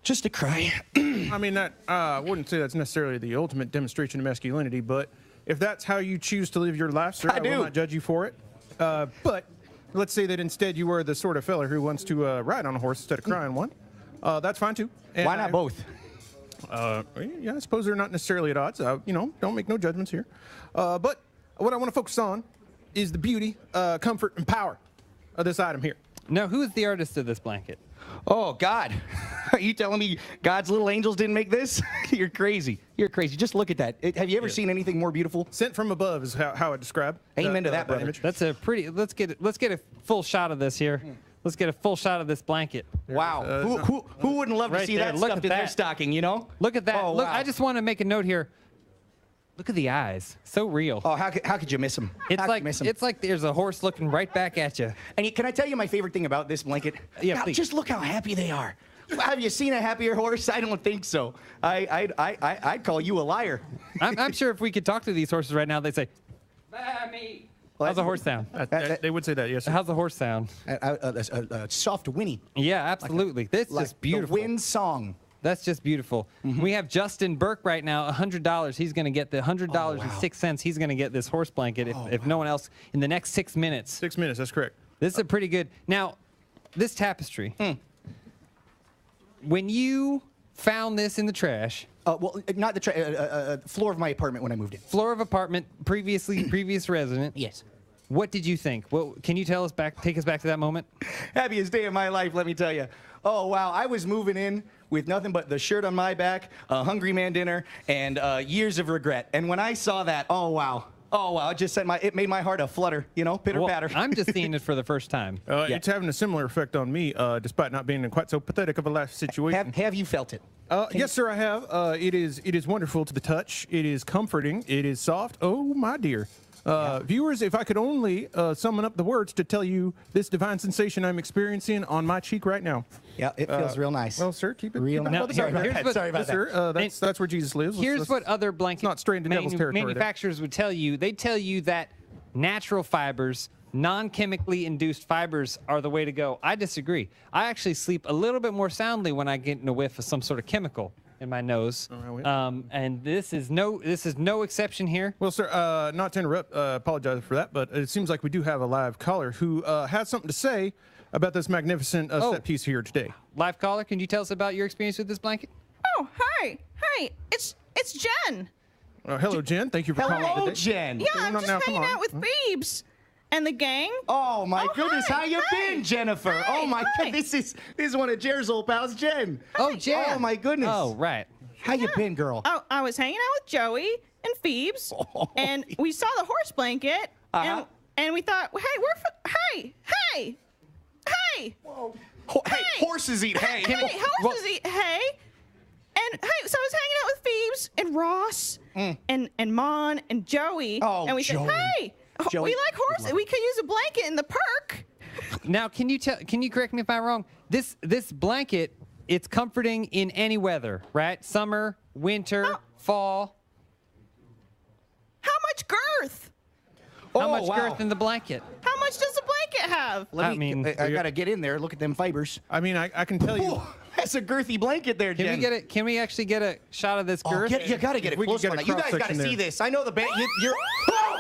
Just a cry. I mean, I wouldn't say that's necessarily the ultimate demonstration of masculinity, but if that's how you choose to live your life, sir, I will not judge you for it. But let's say that instead you are the sort of fella who wants to ride on a horse instead of crying one. That's fine, too. And why not both? Yeah, I suppose they're not necessarily at odds. Don't make no judgments here. But what I want to focus on is the beauty, comfort, and power of this item here. Now, who is the artist of this blanket? Oh, God. Are you telling me God's little angels didn't make this? You're crazy. You're crazy. Just look at that. Have you ever seen anything more beautiful? Sent from above is how I describe. Amen to that, brother. Image. That's a pretty. Let's get a full shot of this here. Let's get a full shot of this blanket. Wow. Who wouldn't love to see that stuffed in their stocking, you know? Look at that. Oh, Look, wow. I just want to make a note here. Look at the eyes. So real. Oh, how could you miss them? It's like there's a horse looking right back at you. And can I tell you my favorite thing about this blanket? Yeah, please. Just look how happy they are. Have you seen a happier horse? I don't think so. I'd call you a liar. I'm sure if we could talk to these horses right now, they'd say, "Mammy." How's the horse sound? They would say that, yes. Sir. How's the horse sound? Soft whinny. Yeah, absolutely. This is just beautiful. The wind song. That's just beautiful. We have Justin Burke right now, $100. He's going to get the $100.06. He's going to get this horse blanket if no one else in the next 6 minutes. 6 minutes, that's correct. This is a pretty good. Now, this tapestry. When you found this in the trash. Well, not the floor of my apartment when I moved in. Floor of apartment, previous resident. Yes. What did you think? Well, can you take us back to that moment? Happiest day of my life, let me tell you. Oh, wow. I was moving in with nothing but the shirt on my back, a Hungry Man dinner, and years of regret. And when I saw that, oh, wow. Oh, wow. It made my heart a flutter, you know, pitter-patter. Well, I'm just seeing it for the first time. It's having a similar effect on me, despite not being in quite so pathetic of a life situation. Have you felt it? Yes, sir, I have. It is wonderful to the touch. It is comforting. It is soft. Oh, my dear. Viewers, if I could only summon up the words to tell you this divine sensation I'm experiencing on my cheek right now. Yeah, it feels real nice. Well, sir, keep it real nice. Sorry about that. Sir, that's where Jesus lives. Here's what other blanket not straying to devil's territory manufacturers would tell you. They tell you that natural fibers, non-chemically induced fibers are the way to go. I disagree. I actually sleep a little bit more soundly when I get in a whiff of some sort of chemical in my nose. And this is no exception here. Well, sir, not to interrupt, apologize for that, but it seems like we do have a live caller who has something to say about this magnificent set piece here today. Live caller, can you tell us about your experience with this blanket? Oh, hi, it's Jen. Hello, Jen. Thank you for calling today. Hello, Jen. Yeah, I'm just hanging out with Phoebes and the gang. Oh my goodness, hi, how you been, Jennifer? Hi, oh my God, this is one of Jer's old pals, Jen. Oh, Jen. Oh my goodness. Oh, right. How you been, girl? Oh, I was hanging out with Joey and Phoebes, and we saw the horse blanket, and we thought, hey, Whoa. Hey, horses eat hay. Horses eat hay. And hey, so I was hanging out with Phoebes and Ross and Mon and Joey, and we said, hey, Joey, we like horses. We could use a blanket in the park. Now, can you correct me if I'm wrong? This blanket, it's comforting in any weather, right? Summer, winter, fall. How much girth? How much girth in the blanket? How much does the blanket have? I gotta get in there. Look at them fibers. I mean, I can tell you. That's a girthy blanket there, Jen. Can we get it? Can we actually get a shot of this girth? You gotta get it close. You guys gotta see this. I know the band. You're.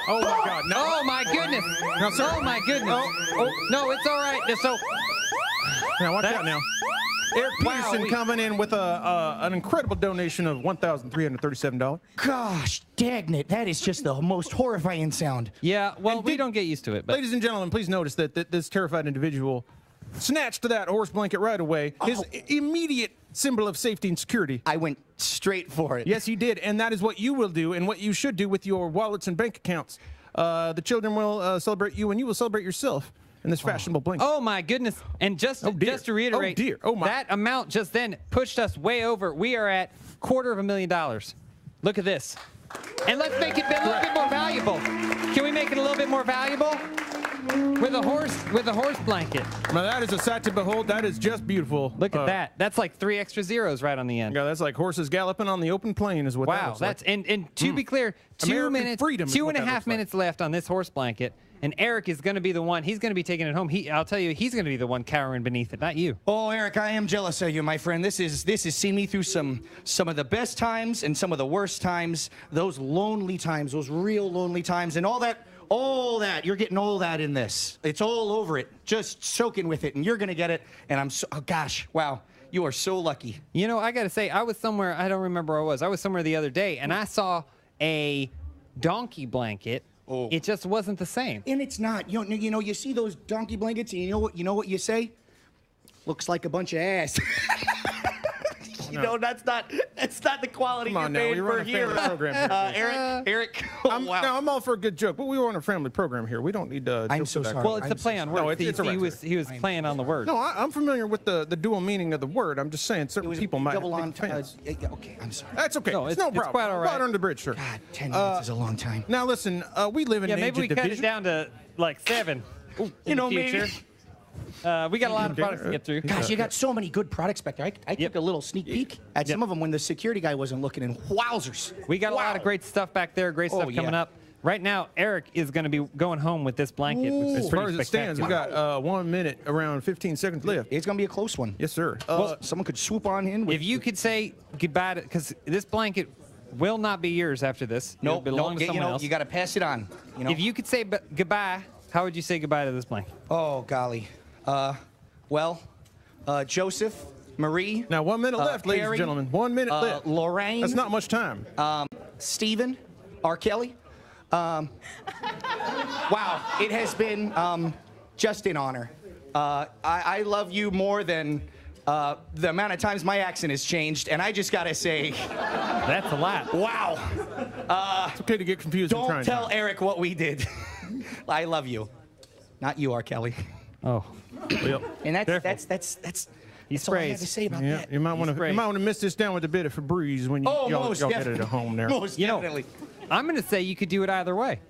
Oh my God! No! Oh my goodness! No, sir. Oh my goodness! No, it's all right. So now watch out now. Eric Peterson coming in with an incredible donation of $1,337. Gosh, dang it! That is just the most horrifying sound. Yeah, well, we don't get used to it. But ladies and gentlemen, please notice that this terrified individual snatched that horse blanket right away. His immediate symbol of safety and security. I went straight for it. Yes, he did, and that is what you will do and what you should do with your wallets and bank accounts. The children will celebrate you, and you will celebrate yourself in this fashionable blanket. Oh my goodness! And just to reiterate, that amount just then pushed us way over. We are at $250,000. Look at this, and let's make it a little bit more valuable. Can we make it a little bit more valuable? With a horse blanket. Now that is a sight to behold. That is just beautiful. Look at that. That's like 3 extra zeros right on the end. Yeah, that's like horses galloping on the open plain is what that looks like. And to be clear, 2 minutes, 2.5 minutes left on this horse blanket, and Eric is going to be the one. He's going to be taking it home. I'll tell you, he's going to be the one cowering beneath it, not you. Oh, Eric, I am jealous of you, my friend. This has seen me through some of the best times and some of the worst times. Those lonely times, those real lonely times, and all that. You're getting all that in this. It's all over it, just soaking with it, and you're gonna get it. And I'm so, oh gosh, wow, you are so lucky. You know, I gotta say, I was somewhere, I don't remember where I was. I was somewhere the other day, and I saw a donkey blanket. Oh. It just wasn't the same. And it's not. You know, you see those donkey blankets, and you know what you say? Looks like a bunch of ass. You know, that's not the quality you're paying for here. Eric. I'm all for a good joke, but we were on a family program here. We don't need to. I'm so sorry. Well, it's a play on words. He was playing on the word. No, I'm familiar with the dual meaning of the word. I'm just saying certain people might. Double on. Okay, I'm sorry. That's okay. No, it's no problem. It's quite all right. Water under the bridge, sir. God, 10 minutes is a long time. Now listen, we live in an age maybe we of cut division. it down to like 7. You know, future. maybe. We got a lot of products to get through. Guys, you got so many good products back there. I took a little sneak peek at some of them when the security guy wasn't looking, and wowzers. We got a lot of great stuff back there, great stuff coming up. Right now, Eric is going to be going home with this blanket. Which is as far as it stands, we got 1 minute, around 15 seconds left. It's going to be a close one. Yes, sir. Someone could swoop on in. If you could say goodbye to, because this blanket will not be yours after this. It'll belong to someone else. You got to pass it on. You know? If you could say goodbye, how would you say goodbye to this blanket? Oh, golly. Joseph, Marie. Now, 1 minute left, ladies and gentlemen. 1 minute left. Lorraine. That's not much time. Stephen, R. Kelly. Wow, it has been just an honor. I love you more than the amount of times my accent has changed, and I just gotta say, that's a lot. Wow. It's okay to get confused. Don't tell Eric what we did. I love you, not you, R. Kelly. Oh, and that's all I have to say about that. You might want to miss this down with a bit of Febreze when y'all get it at home there. Most definitely. I'm going to say you could do it either way.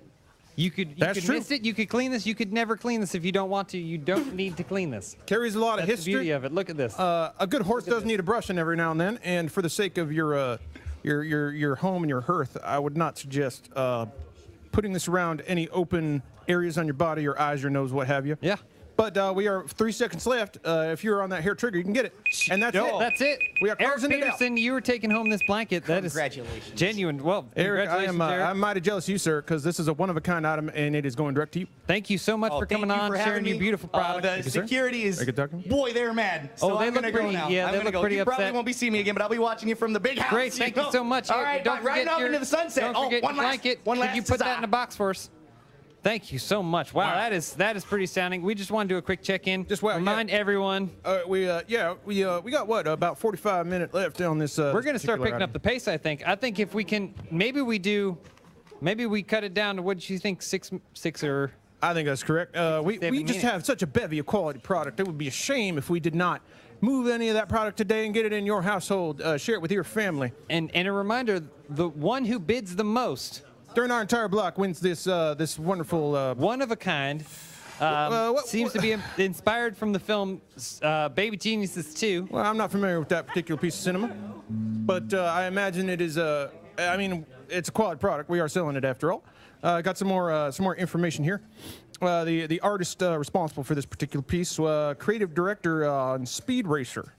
You could miss it. You could clean this. You could never clean this if you don't want to. You don't need to clean this. Carries a lot of That's history. The beauty of it. Look at this. A good horse does need a brushing every now and then, and for the sake of your home and your hearth, I would not suggest putting this around any open areas on your body, your eyes, your nose, what have you. Yeah. But we are 3 seconds left. If you're on that hair trigger, you can get it. And that's it. That's it. We are Eric closing it out. Peterson, you were taking home this blanket. That is congratulations. Genuine. Well, Eric, congratulations, Eric. I'm mighty jealous of you, sir, because this is a one-of-a-kind item, and it is going direct to you. Thank you so much for coming on, sharing your beautiful product. The security is, boy, they're mad. So they I'm look gonna pretty. go now. Yeah, they look pretty you upset. probably won't be seeing me again, but I'll be watching you from the big house. Great, thank you so much. All right, don't riding forget off into the sunset. Don't forget one your last blanket. one last Could you put that huzzah. in a box for us? Thank you so much. Wow, that is pretty astounding. We just want to do a quick check-in. Remind everyone. We got what, about 45 minutes left on this. We're going to start picking up the pace. I think if we can, maybe we cut it down to what do you think, six or. I think that's correct. We just have such a bevy of quality product. It would be a shame if we did not move any of that product today and get it in your household. Share it with your family. And a reminder: the one who bids the most during our entire block wins this this wonderful one of a kind. Seems to be inspired from the film Baby Geniuses 2. Well, I'm not familiar with that particular piece of cinema, but I imagine it is I mean, it's a quality product. We are selling it after all. Got some more information here. The artist responsible for this particular piece, creative director on Speed Racer.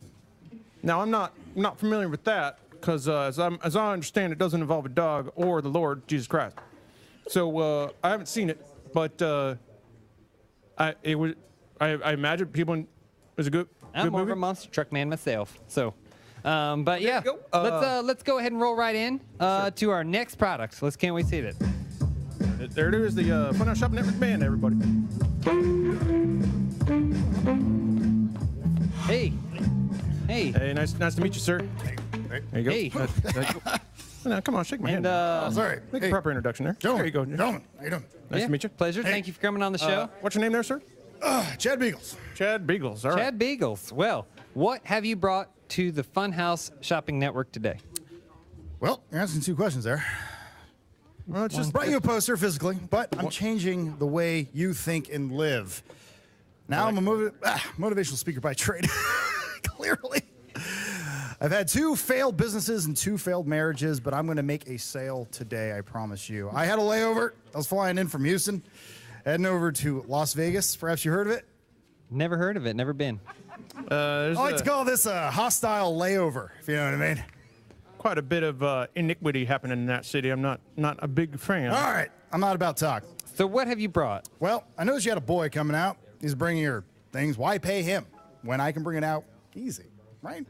Now, I'm not familiar with that because as I understand, it doesn't involve a dog or the Lord Jesus Christ. So I haven't seen it, but I imagine people. It was a good. I'm more of a monster truck man myself, so. But yeah, let's go ahead and roll right in to our next product. Can't wait to see it. There it is, the FunHaus Shopping Network band, everybody. Hey. Hey, nice to meet you, sir. There you go. Hey. No, come on, shake my hand. Sorry. Make a proper introduction there. Gentlemen, there you go. Gentlemen, how you doing? Nice to meet you. Pleasure. Hey. Thank you for coming on the show. What's your name there, sir? Chad Beagles. Chad Beagles. All right. Chad Beagles. Well, what have you brought to the FunHaus Shopping Network today? Well, you're asking two questions there. Well, it's just brought you a poster physically, but I'm changing the way you think and live. Now I'm a motivational speaker by trade. Clearly. I've had 2 failed businesses and 2 failed marriages, but I'm going to make a sale today, I promise you. I had a layover. I was flying in from Houston, heading over to Las Vegas. Perhaps you heard of it? Never heard of it. Never been. I like to call this a hostile layover, if you know what I mean. Quite a bit of iniquity happening in that city. I'm not a big fan. All right. I'm not about talk. So what have you brought? Well, I noticed you had a boy coming out. He's bringing your things. Why pay him when I can bring it out easy, right?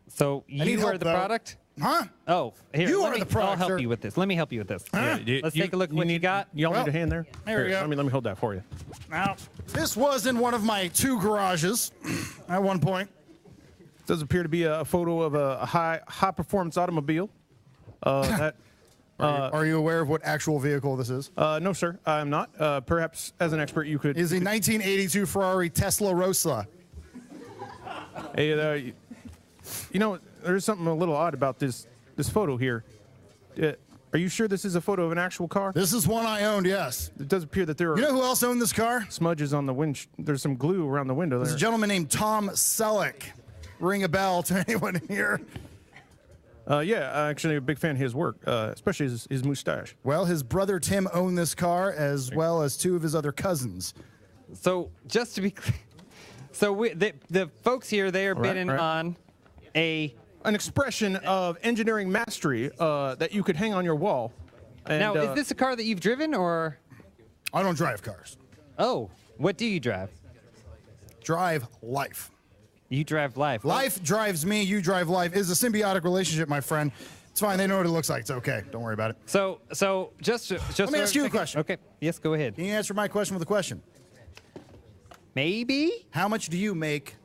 So you are the product? Huh? Oh, here. You are the product, I'll help sir. you with this. Let me help you with this. Huh? Let's take a look at what you got. Y'all need a hand there? There we go. Let me hold that for you. Now, this was in one of my 2 garages at one point. Does appear to be a photo of a high performance automobile. Are you aware of what actual vehicle this is? No, sir, I am not. Perhaps as an expert, you could. Is a 1982 Ferrari Tesla Rossa. Hey, you know, there's something a little odd about this photo here. Are you sure this is a photo of an actual car? This is one I owned, yes. It does appear that there are... You know who else owned this car? Smudges on the winch. There's some glue around the window there. There's a gentleman named Tom Selleck. Ring a bell to anyone here. Yeah, I'm actually a big fan of his work, especially his mustache. Well, his brother Tim owned this car as well as 2 of his other cousins. So just to be clear, so the folks here, they are bidding on an expression of engineering mastery that you could hang on your wall. And, now, is this a car that you've driven, or? I don't drive cars. Oh, what do you drive? Drive life. You drive life. Life drives me, you drive life. It's a symbiotic relationship, my friend. It's fine. They know what it looks like. It's okay. Don't worry about it. So just let me ask you a question. Okay. Yes, go ahead. Can you answer my question with a question? Maybe. How much do you make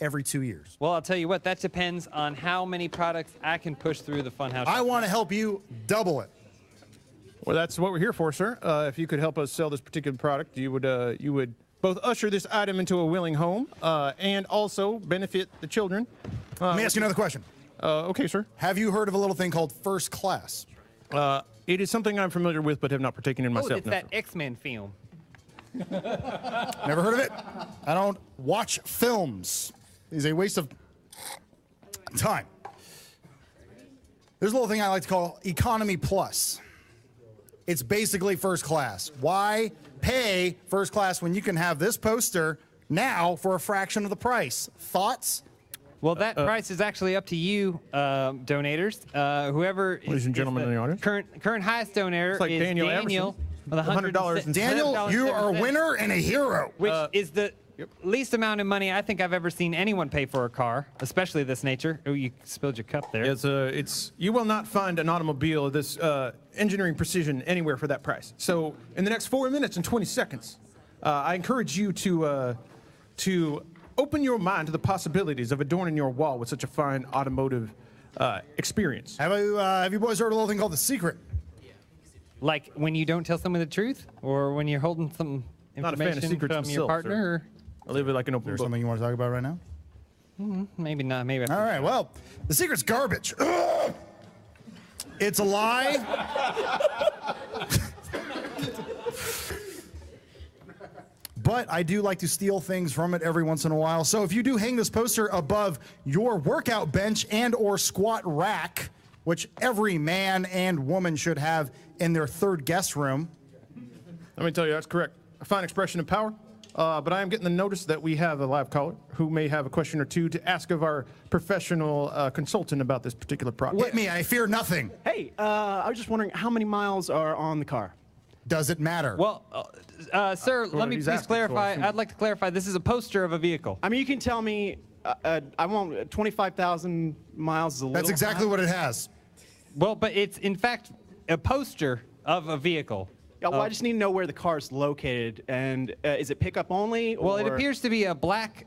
every 2 years? Well, I'll tell you what. That depends on how many products I can push through the FunHaus. I want to help you double it. Well, that's what we're here for, sir. If you could help us sell this particular product, you would both usher this item into a willing home and also benefit the children. Let me ask you another question. Okay, sir. Have you heard of a little thing called First Class? It is something I'm familiar with, but have not partaken in myself. Oh, it's that X-Men film. Never heard of it? I don't watch films. It's a waste of time. There's a little thing I like to call Economy Plus. It's basically first class. Why pay first class when you can have this poster now for a fraction of the price? Thoughts? Well, that price is actually up to you, donators. Whoever ladies and gentlemen in the audience, current highest donator like is Daniel with $100. Daniel, you are a winner and a hero. Which is the least amount of money I think I've ever seen anyone pay for a car, especially this nature. Oh, you spilled your cup there. It's you will not find an automobile of this engineering precision anywhere for that price. So in the next 4 minutes and 20 seconds, I encourage you to open your mind to the possibilities of adorning your wall with such a fine automotive experience. Have you boys heard of a little thing called The Secret? Like when you don't tell someone the truth, or when you're holding some information from your partner? I'll leave it like an open book. Is there something you want to talk about right now? Maybe not. Maybe. All right. Well, The Secret's garbage. It's a lie. But I do like to steal things from it every once in a while. So if you do hang this poster above your workout bench and or squat rack, which every man and woman should have in their third guest room. Let me tell you, that's correct. A fine expression of power. But I am getting the notice that we have a live caller who may have a question or two to ask of our professional consultant about this particular product. Let me, I fear nothing. Hey, I was just wondering how many miles are on the car? Does it matter? Well, sir, let me please clarify. I'd like to clarify. This is a poster of a vehicle. I mean, you can tell me. I want 25,000 miles is a little. That's exactly what it has. Well, but it's in fact a poster of a vehicle. Yeah, well, I just need to know where the car is located, and is it pickup only? Well, it appears to be a black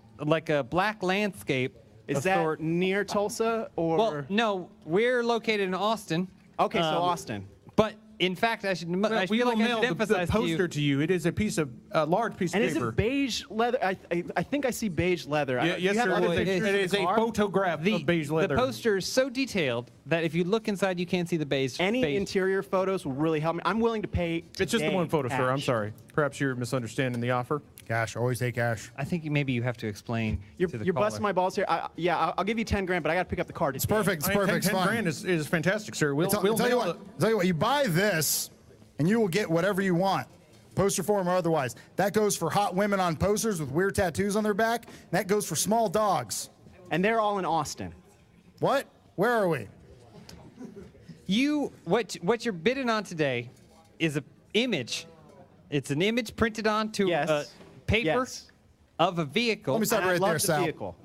landscape. Is that near Tulsa, or? Well, no, we're located in Austin. Okay, so Austin. But in fact, I feel like I should emphasize the poster to you. It is a large piece of paper. And Uh, is it beige leather? I think I see beige leather. Yes, sir. It is a photograph of beige leather. The poster is so detailed that if you look inside, you can't see the beige. Any interior photos will really help me. I'm willing to pay. It's just the one photo, sir. I'm sorry. Perhaps you're misunderstanding the offer. Cash. Always take cash. I think maybe you have to explain. You're busting my balls here. I'll give you 10 grand, but I got to pick up the car. It's perfect. It's perfect. 10 grand is fantastic, sir. We'll tell you what. You buy this, and you will get whatever you want, poster form or otherwise. That goes for hot women on posters with weird tattoos on their back. That goes for small dogs. And they're all in Austin. What? Where are we? What you're bidding on today is an image. It's an image printed onto a paper of a vehicle. Let me stop right there, Sal. Vehicle.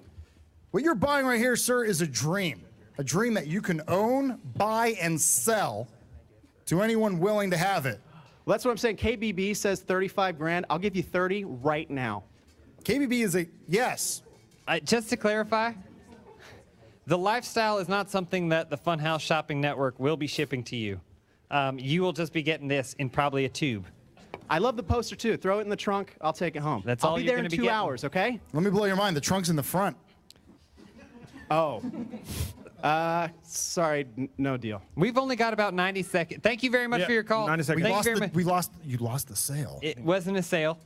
What you're buying right here, sir, is a dream. A dream that you can own, buy, and sell to anyone willing to have it. Well, that's what I'm saying. KBB says 35 grand. I'll give you 30 right now. KBB is yes. Just to clarify, the lifestyle is not something that the FunHaus Shopping Network will be shipping to you. You will just be getting this in probably a tube. I love the poster too. Throw it in the trunk. I'll take it home. That's all I'll be you're there in gonna be 2 getting. hours, okay? Let me blow your mind. The trunk's in the front. Oh. Sorry, no deal. We've only got about 90 seconds. Thank you very much for your call. 90 seconds. You lost the sale. It wasn't a sale.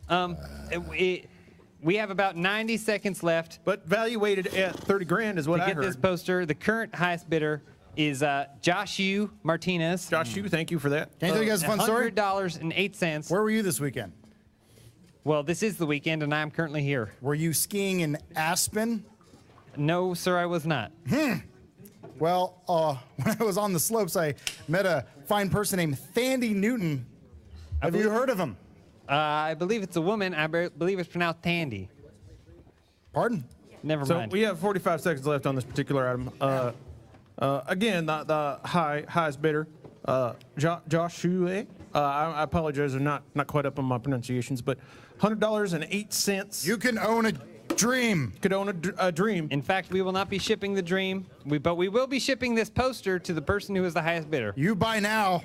We have about 90 seconds left. But valuated at 30 grand is what I heard. To get this poster, the current highest bidder is Josh U. Martinez. Josh U, thank you for that. Can I tell you guys a fun story? $100.08. Where were you this weekend? Well, this is the weekend, and I'm currently here. Were you skiing in Aspen? No, sir, I was not. Well, when I was on the slopes, I met a fine person named Thandie Newton. Have you heard of him? I believe it's a woman. I believe it's pronounced Tandy. Pardon? Never So mind. we have 45 seconds left on this particular item. Again, the highest bidder, Josh Shuey. I apologize, I'm not quite up on my pronunciations, but $100.08. You can own a dream. Could own a dream. In fact, we will not be shipping the dream, but we will be shipping this poster to the person who is the highest bidder. You buy now.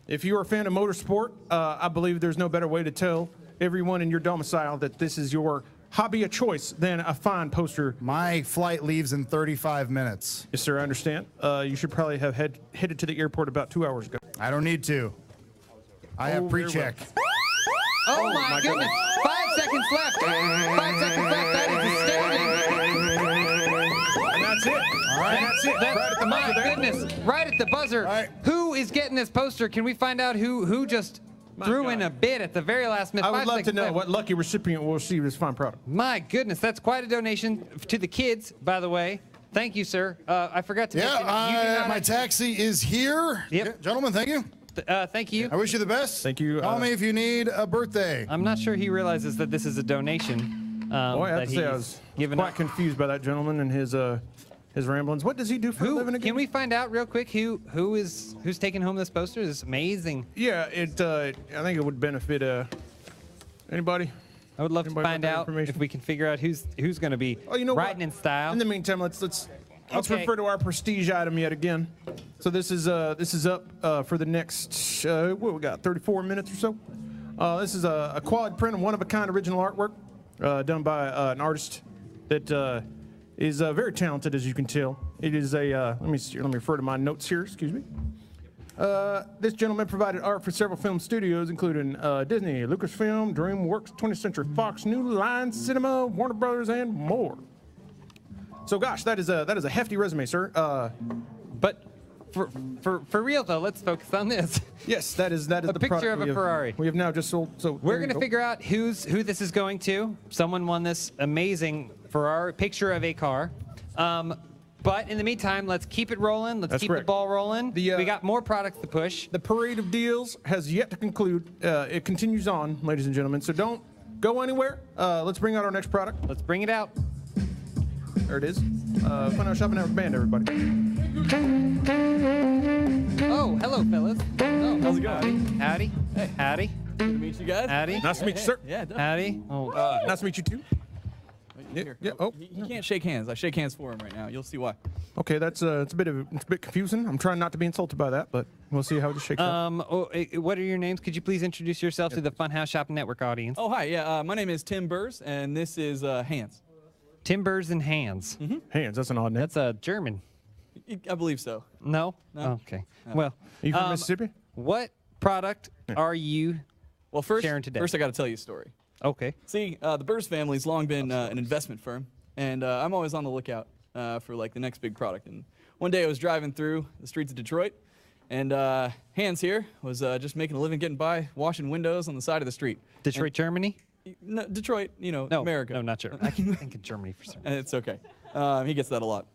If you are a fan of motorsport, I believe there's no better way to tell everyone in your domicile that this is your hobby of choice than a fine poster. My flight leaves in 35 minutes. Yes, sir, I understand. You should probably have headed to the airport about 2 hours ago. I don't need to. I have pre-check. Oh, my goodness. 5 seconds left. 5 seconds left. That is astounding. And that's it. All right. And that's it. Right at the My buzzer there. goodness. Right at the buzzer. Right. Who is getting this poster? Can we find out who just threw in a bid at the very last minute? I would 5 love to seconds know left. what lucky recipient will receive this fine product. My goodness, that's quite a donation to the kids, by the way. Thank you, sir. I forgot to mention. My taxi is here. Yep. Yeah, gentlemen, thank you. Thank you. I wish you the best. Thank you. Call me if you need a birthday. I'm not sure he realizes that this is a donation. Boy, I have that to say, I he's was given quite up. confused by that gentleman and his ramblings. What does he do for a living again? Can we find out real quick who's taking home this poster? This is amazing. Yeah, I think it would benefit anybody. I would love to Anybody find want that out information? if we can figure out who's going to be Oh, you know riding what? in style. In the meantime, let's Okay. refer to our prestige item yet again. So this is up for the next what we got 34 minutes or so. This is a quality print and one-of-a-kind original artwork done by an artist that is very talented, as you can tell. It is a let me refer to my notes here. Excuse me. This gentleman provided art for several film studios, including Disney, Lucasfilm, DreamWorks, 20th Century Fox, New Line Cinema, Warner Brothers, and more. So, gosh, that is a hefty resume, sir. But for real though, let's focus on this. Yes, that is the picture product of a Ferrari. We have now just sold. So We're going to figure out who this is going to. Someone won this amazing Ferrari picture of a car. But in the meantime, let's keep it rolling. Let's keep the ball rolling. We got more products to push. The parade of deals has yet to conclude. It continues on, ladies and gentlemen. So don't go anywhere. Let's bring out our next product. Let's bring it out. There it is. FunHaus Shopping Network band, everybody. Oh, hello, fellas. Oh, how's it going? Howdy. Hey. Howdy. Good to meet you guys. Howdy. Nice to meet you, sir. Yeah, definitely. Howdy. Oh, nice to meet you too. Yeah. Oh, he can't shake hands. I shake hands for him right now. You'll see why. okay. That's it's a bit confusing. I'm trying not to be insulted by that, but we'll see how it shakes out. what are your names? Could you please introduce yourself to the FunHaus Shopping Network audience? Oh, hi. Yeah, my name is Tim Burrs, and this is Hans. Timbers and Hands. Mm-hmm. Hands. That's an odd name. That's a German. I believe so. No? No. Okay. No. Well, Are you from Mississippi? What product are you sharing today? First I got to tell you a story. Okay. See, the Burrs family's long been an investment firm, and I'm always on the lookout for like the next big product. And one day I was driving through the streets of Detroit, and Hans here was just making a living getting by, washing windows on the side of the street. Detroit, Germany? No, Detroit, No, America. No, not sure. I can think of Germany for some reason. It's okay. He gets that a lot.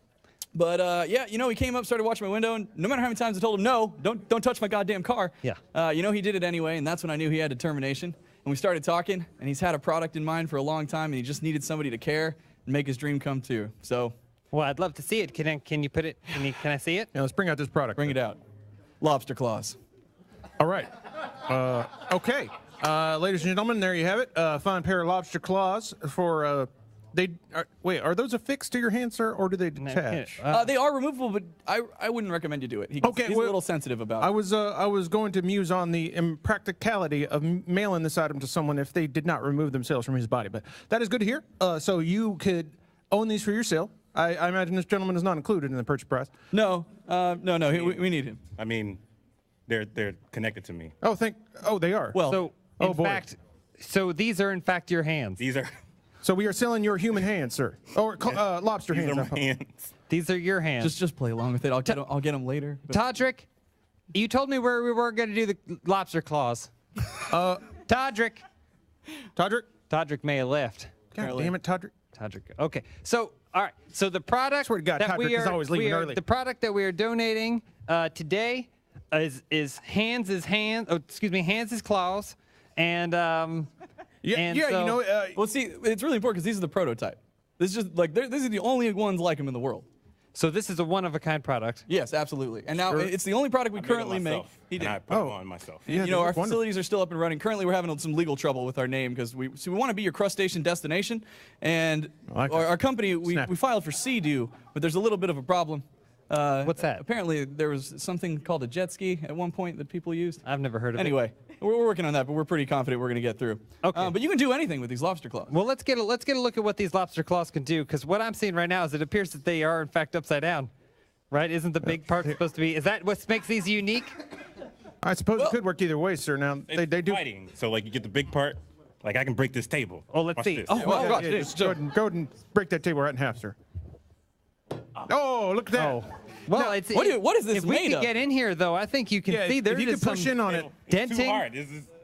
But yeah, he came up, started watching my window, and no matter how many times I told him, no, don't touch my goddamn car. Yeah. He did it anyway, and that's when I knew he had determination. And we started talking, and he's had a product in mind for a long time, and he just needed somebody to care and make his dream come true. So. Well, I'd love to see it. Can you put it? Can I see it? Yeah, let's bring out this product. Bring it out. Lobster claws. All right. Okay. Ladies and gentlemen, there you have it. Fine pair of lobster claws for are those affixed to your hand, sir, or do they detach? They are removable, but I wouldn't recommend you do it. He's a little sensitive about it. I was going to muse on the impracticality of mailing this item to someone if they did not remove themselves from his body, but that is good to hear. So you could own these for yourself. I imagine this gentleman is not included in the purchase price. No, we need him. I mean, they're connected to me. Oh, they are. Well, So, in fact, so these are in fact your hands. These are So we are selling your human hands, sir. Or lobster these hands. are my hands. These are your hands. just play along with it. I'll get them later. But Todrick, you told me where we were going to do the lobster claws. Todrick may have left. God damn it, Todrick. Okay. So, all right. So the product Swear to God, that Todrick we is are, always leaving we are early. the product that we are donating today is hands is claws, and well, see, it's really important because these are the prototype. This is just like these are the only ones like them in the world. So this is a one-of-a-kind product. Yes, absolutely. And now it's the only product we currently make. He did. I put them on myself. You know, our facilities are still up and running. Currently, we're having some legal trouble with our name because we want to be your crustacean destination, and our company we filed for CDU, but there's a little bit of a problem. What's that? Apparently, there was something called a jet ski at one point that people used. I've never heard of it. Anyway, we're working on that, but we're pretty confident we're going to get through. Okay. But you can do anything with these lobster claws. Well, let's get a look at what these lobster claws can do, because what I'm seeing right now is it appears that they are in fact upside down. Right? Isn't the big part supposed to be? Is that what makes these unique? I suppose it could work either way, sir. Now they do. Fighting. So like you get the big part. Like I can break this table. Oh, let's Watch see. this. Oh, Just go ahead and break that table right in half, sir. Oh, look at that. Oh. Well, Now, it's what is this if we made can of? get in here, though, I think you can see if there you is can push some in on it. It's too denting. hard.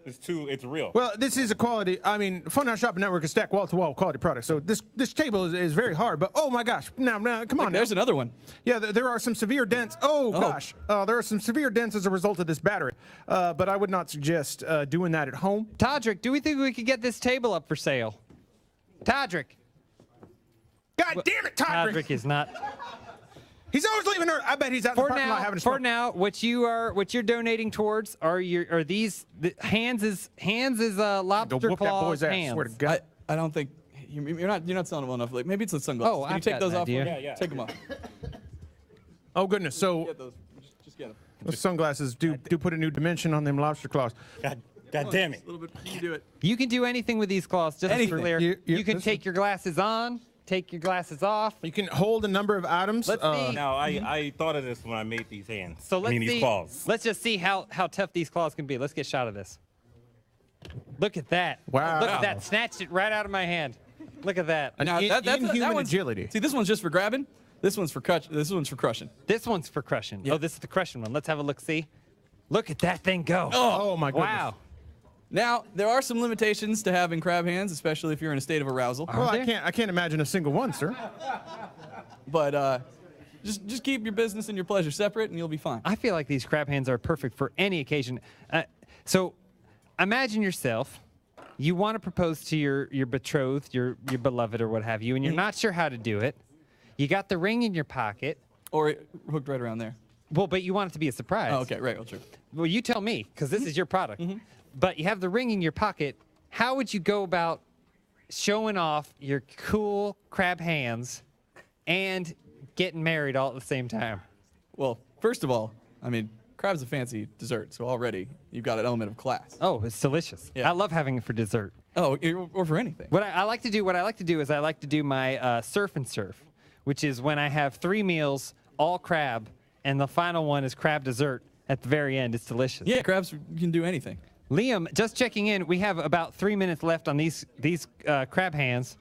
It's real. Well, this is a quality. I mean, FunHaus Shopping Network is stacked wall-to-wall quality products. So this table is very hard. But oh my gosh, now come on. There's another one. Yeah, there are some severe dents. Oh gosh, there are some severe dents as a result of this battery. But I would not suggest doing that at home. Todrick, do we think we could get this table up for sale? Todrick. God damn it, Todrick. Todrick is not. He's always leaving her. I bet he's out in the parking lot having a smoke. For now, what you're donating towards are these hands is lobster Go whoop that claws boy's ass, hands. swear to God. I don't think you're not selling them well enough. Like maybe it's the sunglasses. Oh, Can you I've take got those an off? idea. Yeah. Take them off. Oh goodness, so Get those. Just get them. those sunglasses do put a new dimension on them lobster claws. God damn it. A little bit. You can do it. You can do anything with these claws. Just Anything. for clear. You- can take your glasses on, take your glasses off. You can hold a number of items. Let's see. Now I thought of this when I made these hands. So let's these see. claws. Let's just see how tough these claws can be. Let's get a shot of this. Look at that. Wow. Look at that. Snatched it right out of my hand. Look at that. Now, inhuman agility. See, this one's just for grabbing. This one's for This one's for crushing. This one's for crushing. Yeah. Oh, this is the crushing one. Let's have a look. See. Look at that thing go. Oh my goodness. Wow. Now there are some limitations to having crab hands, especially if you're in a state of arousal. Well, I can't imagine a single one, sir. But just keep your business and your pleasure separate, and you'll be fine. I feel like these crab hands are perfect for any occasion. So imagine yourself. You want to propose to your betrothed, your beloved, or what have you, and you're not sure how to do it. You got the ring in your pocket. Or hooked right around there. Well, but you want it to be a surprise. Oh, okay, right. Well, true. Well, you tell me, because this is your product. But you have the ring in your pocket. How would you go about showing off your cool crab hands and getting married all at the same time? Well, first of all, I mean, crab's a fancy dessert, so already you've got an element of class. Oh, it's delicious. Yeah. I love having it for dessert. Oh, or for anything. What I like to do is I like to do my surf and serve, which is when I have 3 meals, all crab, and the final one is crab dessert at the very end. It's delicious. Yeah, crabs can do anything. Liam, just checking in. We have about 3 minutes left on these crab hands.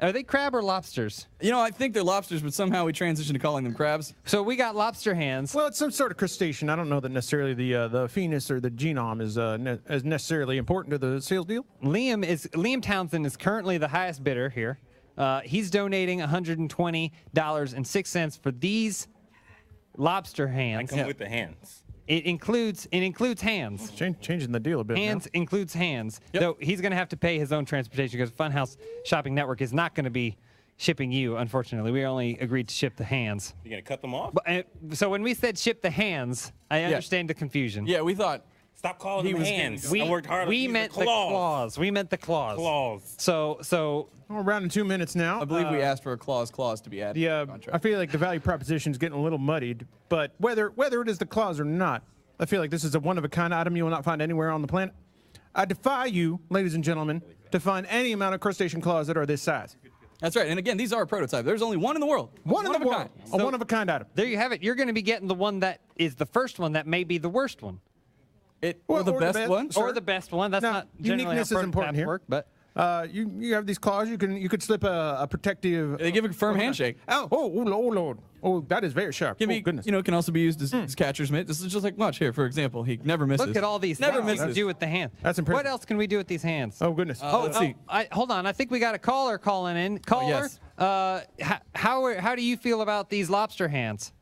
Are they crab or lobsters? You know, I think they're lobsters, but somehow we transitioned to calling them crabs. So we got lobster hands. Well, it's some sort of crustacean. I don't know that necessarily the phenus or the genome is as necessarily important to the sales deal. Liam Townsend is currently the highest bidder here. He's donating $120.06 for these lobster hands. I come with the hands. It includes hands. Changing the deal a bit. Hands now. includes hands. Yep. Though he's going to have to pay his own transportation because FunHaus Shopping Network is not going to be shipping you, unfortunately. We only agreed to ship the hands. You gonna cut them off? So when we said ship the hands, I understand the confusion. Yeah, we thought. Stop calling them hands. We, I worked hard. we These are meant the claws. We meant the claws. Claws. So We're around in 2 minutes now. I believe we asked for a clause to be added to the contract. I feel like the value proposition is getting a little muddied, but whether it is the claws or not, I feel like this is a one-of-a-kind item you will not find anywhere on the planet. I defy you, ladies and gentlemen, to find any amount of crustacean claws that are this size. That's right. And again, these are a prototype. There's only one in the world. One of a kind. A one-of-a-kind item. There you have it. You're going to be getting the one that is the first one that may be the worst one. Or the best one. Or the best one. That's not generally uniqueness how is important prototypes here. work, but you have these claws. You could slip a protective. They give a firm handshake. Oh Lord. Oh, that is very sharp. Goodness. You know, it can also be used as catcher's mitt. This is just like watch here, for example. He never misses. look at all these Never things we can misses. do with the hand. That's impressive. What else can we do with these hands? Oh goodness. Let's see. Hold on. I think we got a caller calling in. Caller, yes. how do you feel about these lobster hands?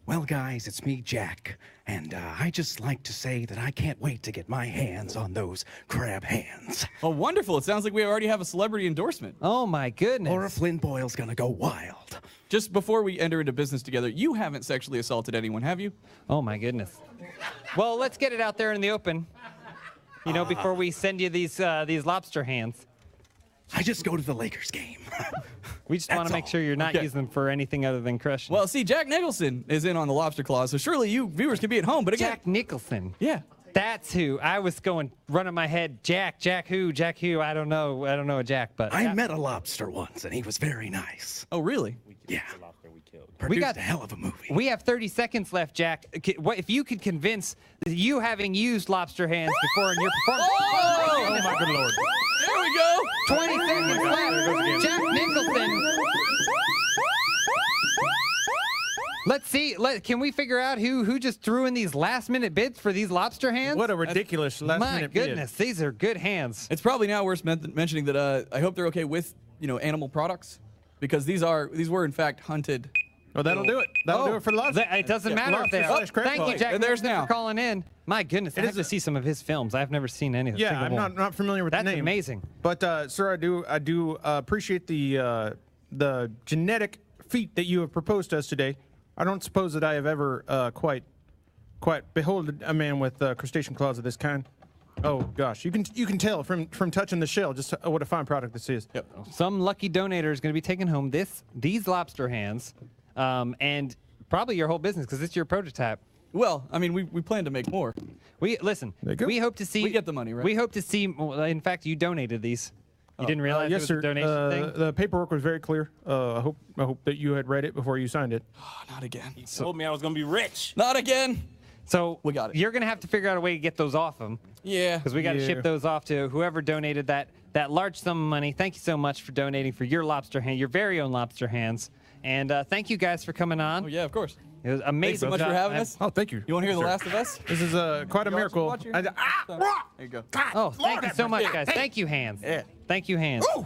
Well, guys, it's me, Jack, and I just like to say that I can't wait to get my hands on those crab hands. Oh, wonderful. It sounds like we already have a celebrity endorsement. Oh, my goodness. Laura Flynn Boyle's gonna go wild. Just before we enter into business together, you haven't sexually assaulted anyone, have you? Oh, my goodness. Well, let's get it out there in the open, you know, before we send you these lobster hands. I just go to the Lakers game. We just want to make sure you're not using them for anything other than crushing. Well, see, Jack Nicholson is in on the lobster claws, so surely you viewers can be at home. But again, Jack Nicholson. Yeah. That's who. I was running my head. Jack who? I don't know a Jack, but I met a lobster once, and he was very nice. Oh, really? Yeah. We got a hell of a movie. We have 30 seconds left, Jack. What if you could convince you having used lobster hands before in your performance? Oh, my good Lord. There we go. 20 seconds left. Jack Nicholson. Let's see. Can we figure out who just threw in these last-minute bids for these lobster hands? What a ridiculous last-minute bid. My goodness, these are good hands. It's probably now worth mentioning that I hope they're okay with animal products, because these were in fact hunted. Oh, that'll do it. That'll do it for the lobster. It doesn't matter if they are. Thank you, Jack. There's now. for calling in. My goodness, I have to see some of his films. I've never seen any of them. Yeah, I'm not familiar with the name. That's amazing. But sir, I do appreciate the genetic feat that you have proposed to us today. I don't suppose that I have ever quite beholden a man with crustacean claws of this kind. Oh gosh, you can tell from touching the shell just what a fine product this is. Yep. Some lucky donator is going to be taking home these lobster hands, and probably your whole business because it's your prototype. Well, I mean, we plan to make more. We hope to see. We get the money, right? We hope to see. In fact, you donated these. You didn't realize yes, it was sir. a donation thing? The paperwork was very clear. I hope that you had read it before you signed it. Oh, not again. He told me I was gonna be rich. Not again. So we got it. You're gonna have to figure out a way to get those off them. Yeah. Because we got to ship those off to whoever donated that large sum of money. Thank you so much for donating for your lobster hand, your very own lobster hands. And thank you guys for coming on. Oh yeah, of course. It was amazing. Thanks so much for having us. Oh, thank you. You want to hear The Last of Us? This is quite a miracle. Watch your- There you go. Oh, thank you so much, guys. Thank you, hands. Yeah. Thank you, hands. Ooh!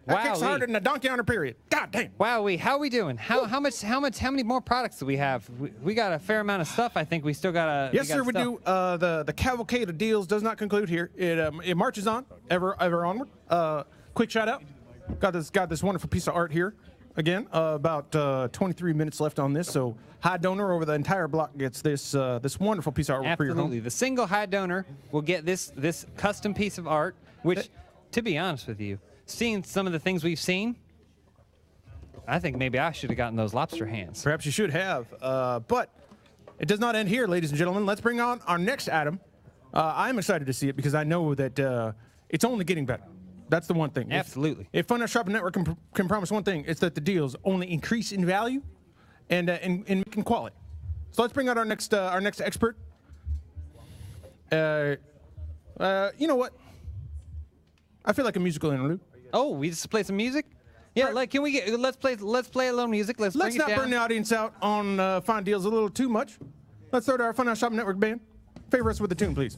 That kicks harder than a donkey on a period. God damn. Wowee, how are we doing? How many more products do we have? We got a fair amount of stuff. I think we still got Yes, sir, we do. The cavalcade of deals does not conclude here. It marches on, ever onward. Quick shout out. Got this wonderful piece of art here. Again, about 23 minutes left on this. So high donor over the entire block gets this wonderful piece of artwork for your home. Absolutely. The single high donor will get this custom piece of art, which, to be honest with you, seeing some of the things we've seen, I think maybe I should have gotten those lobster hands. Perhaps you should have. But it does not end here, ladies and gentlemen. Let's bring on our next item. I'm excited to see it because I know that it's only getting better. That's the one thing. Absolutely. If FunHaus Shopping Network can promise one thing, it's that the deals only increase in value and in quality. So let's bring out our next expert. You know what? I feel like a musical interlude. Oh, we just play some music? Yeah, let's play a little music. Let's bring it not down. burn the audience out on fine deals a little too much. Let's throw to our FunHaus Shopping Network band. Favor us with the tune, please.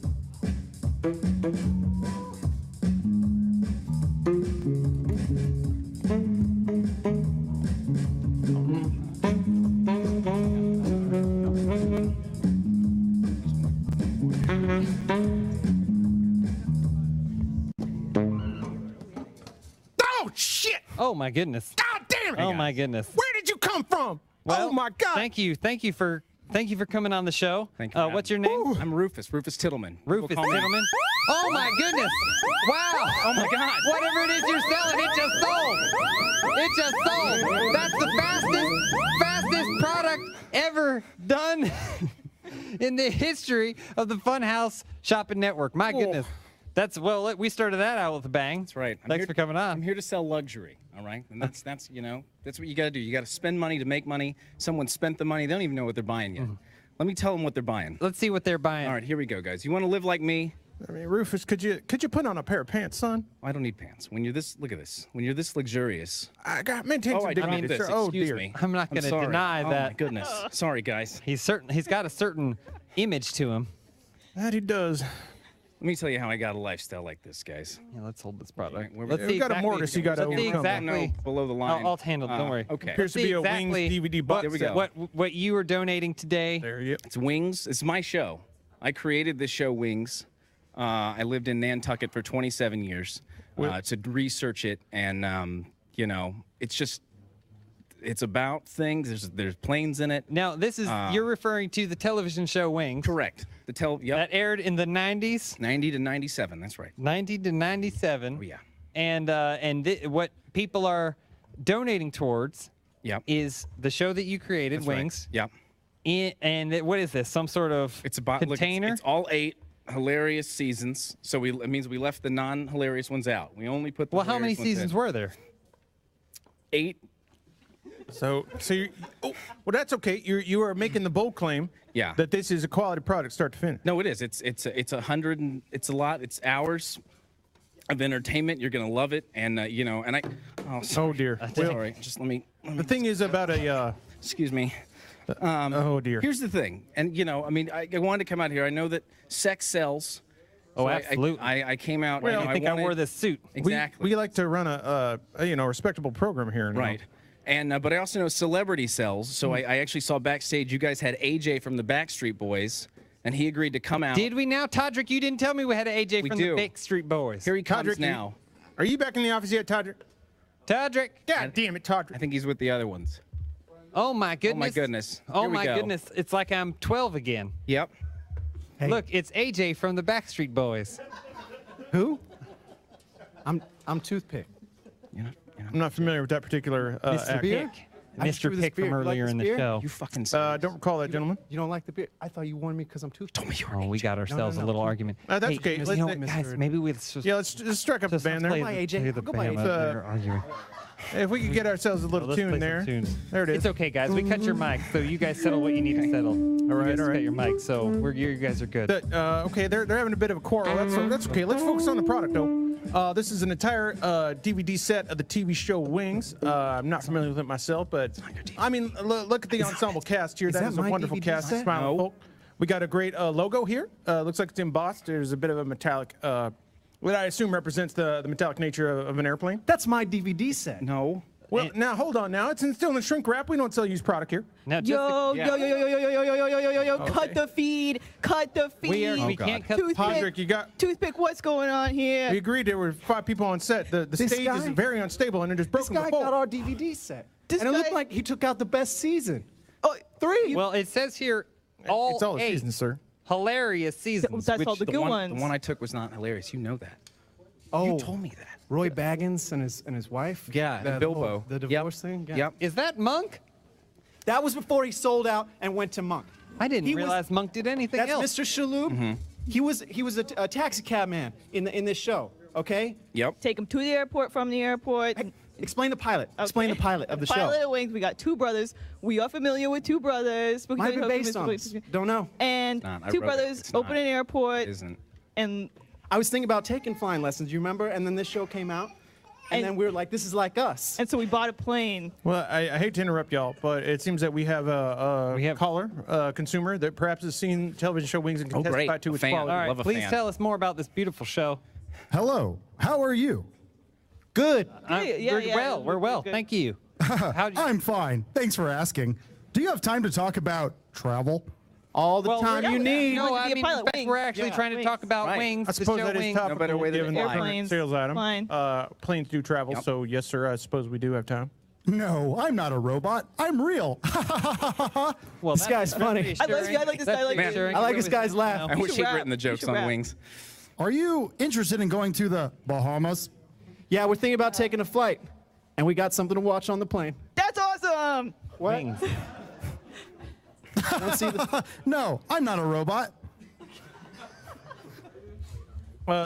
Oh shit! Oh my goodness. God damn it! Oh my goodness. Where did you come from? Well, oh my God! Thank you for coming on the show. Thank you. What's your name? I'm Rufus Tittleman. Rufus Tittleman. Oh my goodness! Wow! Oh my God! Whatever it is you're selling, it just sold. It just sold. That's the fastest product ever done in the history of the FunHaus Shopping Network. My goodness. Well, we started that out with a bang. That's right. Thanks for coming on. I'm here to sell luxury, all right? And that's that's what you got to do. You got to spend money to make money. Someone spent the money. They don't even know what they're buying yet. Let me tell them what they're buying. Let's see what they're buying. All right, here we go, guys. You want to live like me? I mean, Rufus, could you put on a pair of pants, son? I don't need pants. When you're this, look at this. When you're this luxurious. I got maintain some I mean dignity, this. sir. Oh, Excuse dear. me. I'm not going to sorry. deny that. Oh my goodness. Sorry, guys. He's got a certain image to him. That he does. Let me tell you how I got a lifestyle like this, guys. Yeah, let's hold this product. Right, Let's see we got a exactly, mortise you got to let's see overcome. exactly. Below the line. I'll handle it. Don't worry. Okay. Appears to See be a exactly Wings DVD box. There we go. What you were donating today. There you go. It's Wings. It's my show. I created this show, Wings. I lived in Nantucket for 27 years to research it, and it's about things. There's planes in it. Now, this is you're referring to the television show Wings. Correct. That aired in the 90s. 90 to 97. That's right. 90 to 97. Oh yeah. And what people are donating towards is the show that you created, That's Wings. Right. Yep. And what is this? Some sort of container? Look, it's all 8 hilarious seasons. So it means we left the non-hilarious ones out. We only put the Well, how many hilarious ones seasons in. were there? 8. So well, that's okay. You are making the bold claim. Yeah. That this is a quality product, start to finish. No, it is. It's a lot. It's hours of entertainment. You're gonna love it, and Oh dear. Sorry. Just let me. The thing is about a. Excuse me. Oh dear. Here's the thing, and I wanted to come out here. I know that sex sells. Oh, So absolutely. I came out. Well, I think I wore this suit. Exactly. We like to run a respectable program here. Right. And but I also know celebrity sells. So I actually saw backstage you guys had AJ from the Backstreet Boys, and he agreed to come out. Did we now, Todrick? You didn't tell me we had an AJ We from do. the Backstreet Boys. Here he comes Todrick, now. Are you back in the office yet, Todrick? Todrick. God damn it, Todrick. I think he's with the other ones. Oh my goodness. Oh my goodness. Oh Here we my go. goodness. It's like I'm 12 again. Yep. Look, it's AJ from the Backstreet Boys. Who? I'm Toothpick. I'm not familiar with that particular Mr. act. Pick. Mr. Pick from earlier in the show. You fucking. Don't recall that, gentleman. You don't like the beer? I thought you wanted me because I'm Toothpick. Told me you were. Oh, we got ourselves a little argument. That's Hey, okay. you Let's- know, let's- guys, maybe let's just. Yeah, let's just strike up the band there. play Goodbye, AJ. play the Goodbye, band AJ. while they're arguing. If we could get ourselves a little Let's play tune some there. tunes. There it is. It's okay, guys. We cut your mic, so you guys settle what you need to settle. All right, You guys all right. cut your mic, so you guys are good. Okay, they're having a bit of a quarrel. That's okay. Let's focus on the product, though. This is an entire DVD set of the TV show Wings. I'm not familiar with it myself, but I mean, look at the ensemble cast here. That is a my wonderful DVD cast. set? Smiling No. folk. We got a great logo here. Looks like it's embossed. There's a bit of a metallic, what I assume represents the metallic nature of an airplane. That's my DVD set. No. Well, now hold on. Now it's still in the shrink wrap. We don't sell used product here. Now, just Yo, Yeah. yo, cut the feed. Cut the feed. we can't cut. Todrick, you got. Toothpick, what's going on here? We agreed there were 5 people on set. The This stage is guy- very unstable and it just This broken the guy fold. got our DVD set. This And it looked guy- like he took out the best season. Oh, 3. Well, it says here It's all all the 8 seasons, sir. hilarious seasons. That's which all the good ones. The one I took was not hilarious. You know that. Oh, You told me that. Roy Baggins and his wife. Yeah, and Bilbo. The divorce thing. Yeah. Yep. Is that Monk? That was before he sold out and went to Monk. I didn't He was- realize Monk did anything That's else. Mr. Shalhoub. Mm-hmm. He was a taxi cab man in this show. Okay. Yep. Take him to the airport, from the airport. Explain the pilot. Explain the pilot of the Pilot show. of Wings. We got 2 brothers. We are familiar with 2 brothers. Might be based on this. Don't know. And It's not. I 2 wrote it. brothers It's not. open an airport. It isn't. And I was thinking about taking flying lessons. You remember? And then this show came out, and then we were like, "This is like us." so we bought a plane. Well, I hate to interrupt y'all, but it seems that we have a caller, consumer that perhaps has seen television show Wings and can Oh, great. testify to its Fan. quality. All right, Love a please fan. tell us more about this beautiful show. Hello. How are you? Good. We're well. good. Thank you. How'd you- I'm fine. Thanks for asking. Do you have time to talk about travel? All the Well, time we're- you need. No, to I be a mean, pilot. in fact, Wings. we're actually Yeah, trying to wings. talk about Right. Wings. I the suppose show that is Wings. topical better way than given to the fly. current Airplanes, sales item. flying. Planes do travel, Yep. so yes, sir, I suppose we do have time. No, I'm not a robot. I'm real. Well, This guy's funny. I like this guy. I like Man, this. I like this guy's laugh. I You wish should he'd rap. written the You jokes should on rap. Wings. Are you interested in going to the Bahamas? Yeah, we're thinking about taking a flight, and we got something to watch on the plane. That's awesome. What? Wings. No, I'm not a robot.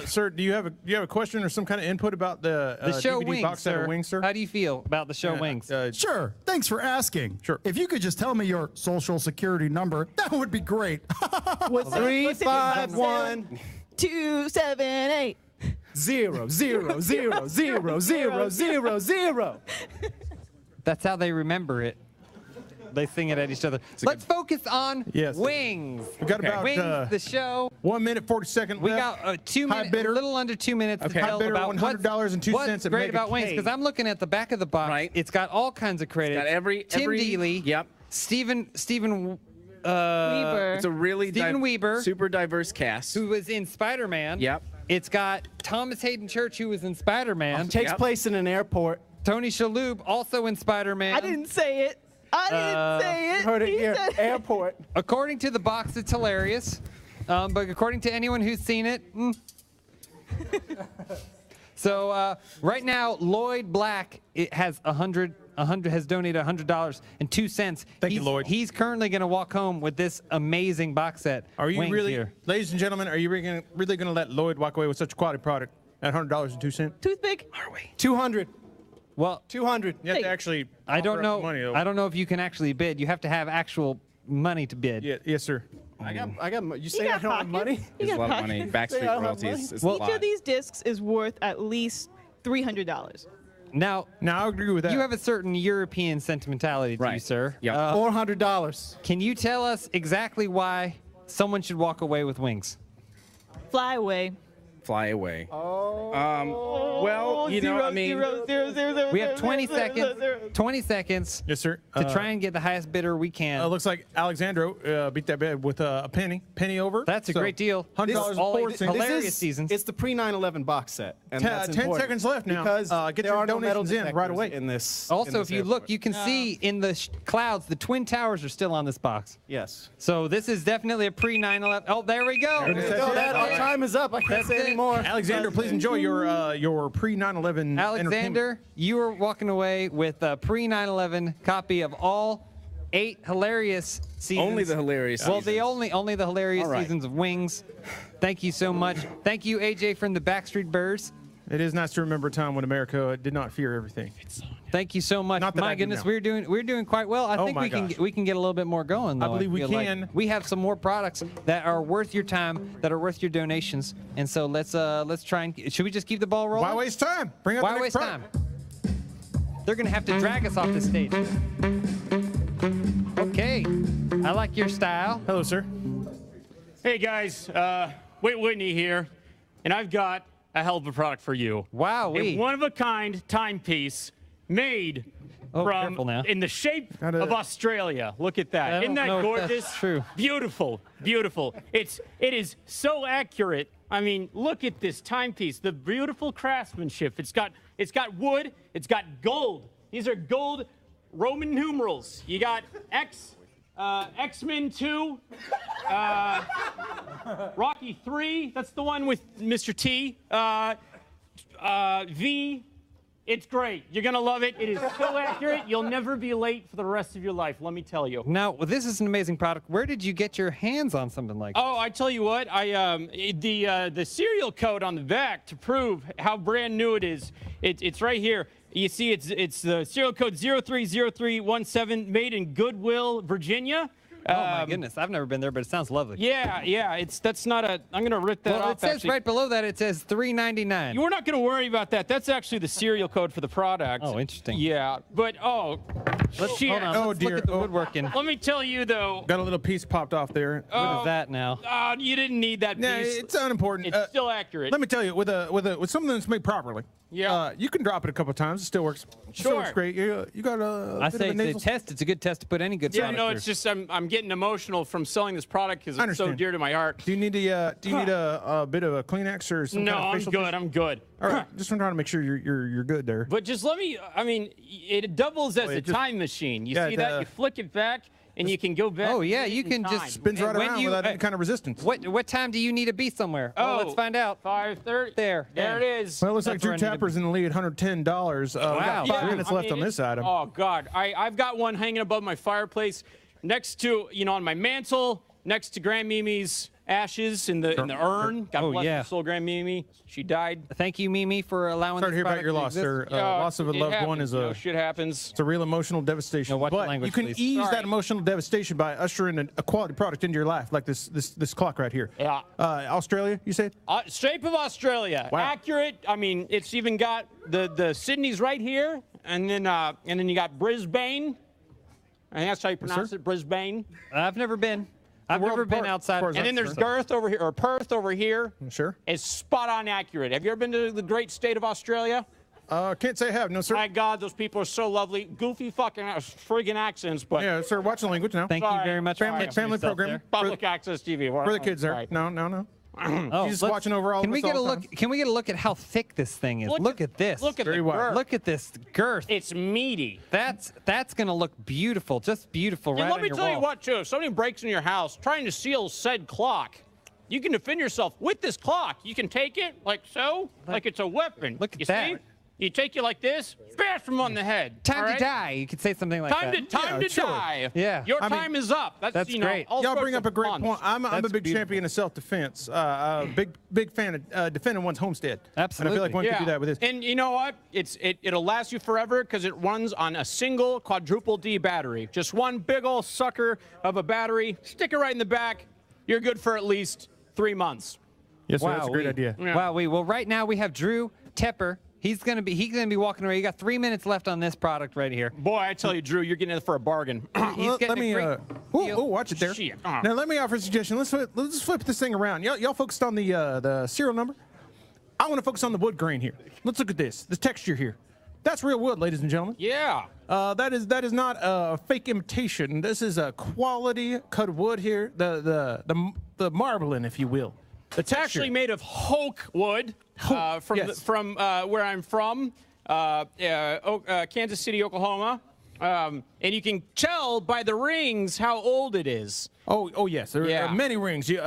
Sir, do you have a question or some kind of input about the show DVD Wings, box set sir. of Wings, sir? How do you feel about the show Wings? Sure. Thanks for asking. Sure. If you could just tell me your social security number, that would be great. What's 351 278 0 0 0 0 0 0 0. That's how they remember it. They sing it at each other. Let's focus on Yes. Wings. We got about Wings, the show. 1 minute 40 seconds We left. got 2 High minutes, bidder. a little under 2 minutes to High tell bidder, about $100.02 what's at great Mega about Wings, K. because I'm looking at the back of the box. Right. It's got all kinds of credits. Got every Tim Dealey. Yep. Stephen Weber. It's a really Steven Weber, super diverse cast. who was in Spider-Man. Yep. It's got Thomas Hayden Church, who was in Spider-Man. Takes place in an airport. Tony Shalhoub, also in Spider-Man. I didn't say it. I didn't say it. Heard it He here. said it. Airport. According to the box, it's hilarious. But according to anyone who's seen it, So right now, Lloyd Black has has donated $100.02. Thank you, Lloyd. He's currently going to walk home with this amazing box set. Are you Wings really, here. ladies and gentlemen, are you really going to let Lloyd walk away with such a quality product at $100.02? Toothpick. 200. Well, 200. You have to actually. I don't offer up know. Money, though. I don't know if you can actually bid. You have to have actual money to bid. Yeah, yes, sir. I got. You say got I don't have money? pockets. It's a lot of money. Say I Backstreet don't have royalties. money. Is a Each lot. of these discs is worth at least $300. Now, I agree with that. you have a certain European sentimentality to you, sir. Yeah. $400. Can you tell us exactly why someone should walk away with Wings? Fly away. Fly away. Well, you know, I mean, We have 20 seconds. 20 seconds. Yes, sir. To try and get the highest bidder we can. Looks like Alexandro beat that bid with a penny over. That's a great deal. $100 all four eight- cents. hilarious seasons. It's the pre 9/11 box set. And that's 10 important seconds left now. Because Get there your are no metal donations in right detectors away. in this. Also, in if this you airport. look, you can see in the clouds, the Twin Towers are still on this box. Yes. So this is definitely a pre 9/11. Oh, there we go. Our time is up. I can't That's say it. anymore. Alexander, please enjoy your pre 9/11. Alexander, you are walking away with a pre 9/11 copy of all 8 hilarious seasons. Only the hilarious Well, seasons. only the hilarious All right. seasons of Wings. Thank you so much. Thank you, AJ from the Backstreet Burrs. It is nice to remember a time when America did not fear everything. Thank you so much. Not that I My do goodness, now. we're doing quite well. I Oh think my we can gosh. we can get a little bit more going. Though, I believe we feel like. can. We have some more products that are worth your time, that are worth your donations, and so let's try and should we just keep the ball rolling? Why waste time? Bring up Why the next waste product. time? They're gonna have to drag us off the stage. Okay, I like your style. Hello, sir. Hey guys, Whitney here, and I've got a hell of a product for you. Wow, A one-of-a-kind timepiece made careful now. in the shape of Australia. Look at that. I Isn't don't that know if gorgeous? that's true. Beautiful, beautiful. It is so accurate. I mean, look at this timepiece. The beautiful craftsmanship. It's got wood. It's got gold. These are gold Roman numerals. You got X-Men 2, Rocky 3. That's the one with Mr. T. V. It's great. You're gonna love it. It is so accurate. You'll never be late for the rest of your life. Let me tell you. Now, this is an amazing product. Where did you get your hands on something like this? Oh, I tell you what. The serial code on the back to prove how brand new it is. It's right here. You see, it's the serial code 030317, made in Goodwill, Virginia. Oh my goodness, I've never been there, but it sounds lovely. Yeah. That's not a. I'm gonna rip that Well, off. it says actually. right below that it says $3.99. We're not gonna worry about that. That's actually the serial code for the product. Oh, interesting. Yeah, but Let's shit. hold on. Let's look at the woodworking. Let me tell you though. Got a little piece popped off there. What is that now? You didn't need that piece. No, it's unimportant. It's still accurate. Let me tell you, with something that's made properly, you can drop it a couple times. It still works. Still Sure. works great. You got a. I bit say of a nasal. it's a good test to put any good Yeah, product no, through. it's just I'm getting emotional from selling this product because it's so Understand. dear to my heart. Do you need a bit of a Kleenex or some No, kind of I'm facial good. tissue? I'm good. All right, just trying to make sure you're good there. But just let me. I mean, it doubles as a time machine. You see that? You flick it back, and you can go back. Oh yeah, and you in can time. just Spins right when around you- without any kind of resistance. What time do you need to be somewhere? Oh, let's find out. 5:30. There There it is. Well, it looks like That's Drew where I need to Tapper's in the lead, $110. We got 5 minutes left on this item. Oh God, I've got one hanging above my fireplace, next to on my mantle, next to Grand Mimi's ashes in the urn. God bless her soul, Grand Mimi. She died. Thank you, Mimi, for allowing. Sorry to hear about your loss, sir. Loss of a loved one is shit happens. It's a real emotional devastation. watch the But language, you can please. ease that emotional devastation by ushering a quality product into your life, like this clock right here. Yeah. Australia, you said? Shape of Australia. Wow. Accurate. I mean, it's even got the Sydney's right here, and then you got Brisbane. I think that's how you pronounce it, Brisbane. I've never been. I've never been outside. And then there's Perth over here, or Perth over here. Sure. It's spot on accurate. Have you ever been to the great state of Australia? Can't say I have, no, sir. My God, those people are so lovely. Goofy fucking friggin' accents, but. Yeah, sir, watch the language now. Thank you very much. Family program. Public access TV. For the kids there. No. He's just watching over all Can of we us get a all the look? time. Can we get a look at how thick this thing is? Look at this. Look at Very the wide. girth. Look at this girth. It's meaty. That's gonna look beautiful, just beautiful, And right let on me your tell you wall. what, too. If somebody breaks in your house trying to steal said clock, you can defend yourself with this clock. You can take it like so, like it's a weapon. Look at you that. See? You take it like this, bash them on the head. Time all to right? die. You could say something like Time that. to die. Yeah. Your I mean, time is up. That's great. all Y'all sorts bring up of a great puns. point. I'm a That's big beautiful. champion of self-defense. Big fan of defending one's homestead. Absolutely. And I feel like one could do that with this. And you know what? It'll last you forever because it runs on a single quadruple D battery. Just one big old sucker of a battery. Stick it right in the back. You're good for at least 3 months. Yes, sir, that's a great idea. Yeah. Wow. Well, right now we have Drew Tepper. He's gonna be walking around. You got 3 minutes left on this product right here. Boy, I tell you, Drew, you're getting it for a bargain. He's getting Let me. a great deal. Watch it there. Shit. Now let me offer a suggestion. Let's flip this thing around. Y'all focused on the serial number. I want to focus on the wood grain here. Let's look at this. The texture here. That's real wood, ladies and gentlemen. Yeah. That is not a fake imitation. This is a quality cut of wood here. The marbling, if you will. The It's actually made of oak wood from where I'm from, Kansas City, Oklahoma. And you can tell by the rings how old it is. Oh yes. There are many rings. You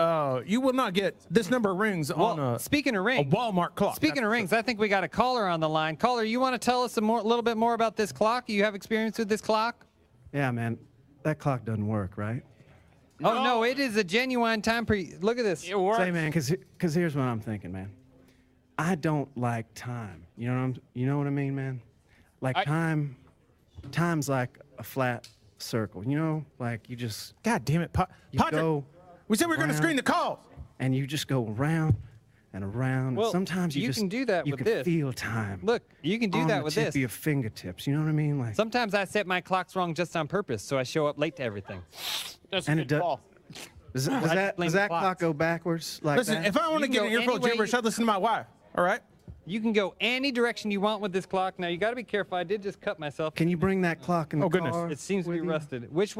will not get this number of rings on a speaking of rings, a Walmart clock. Speaking of rings, I think we got a caller on the line. Caller, you want to tell us a little bit more about this clock? You have experience with this clock? Yeah, man. That clock doesn't work, right? Oh no, it is a genuine time look at this. It works. Say, man, because here's what I'm thinking, man. I don't like time. You know what I mean, man? Like time's like a flat circle. You know, like you just. God damn it, Patrick. We said we were going to screen the calls. And you just go around and around. Well, sometimes you can do that you with can this. feel time. Look, you can do that with on the this. tip of your fingertips. You know what I mean? Like Sometimes I set my clocks wrong just on purpose, so I show up late to everything. That's And a it good does- call. Does I just that blame clock clocks. go backwards like Listen, that? if I want to You get can an go earful any way- gibberish, I'd listen to my wife. All right. You can go any direction you want with this clock. Now you got to be careful. I did just cut myself. Can you bring that clock in the goodness. car? It seems to be with you? rusted. Which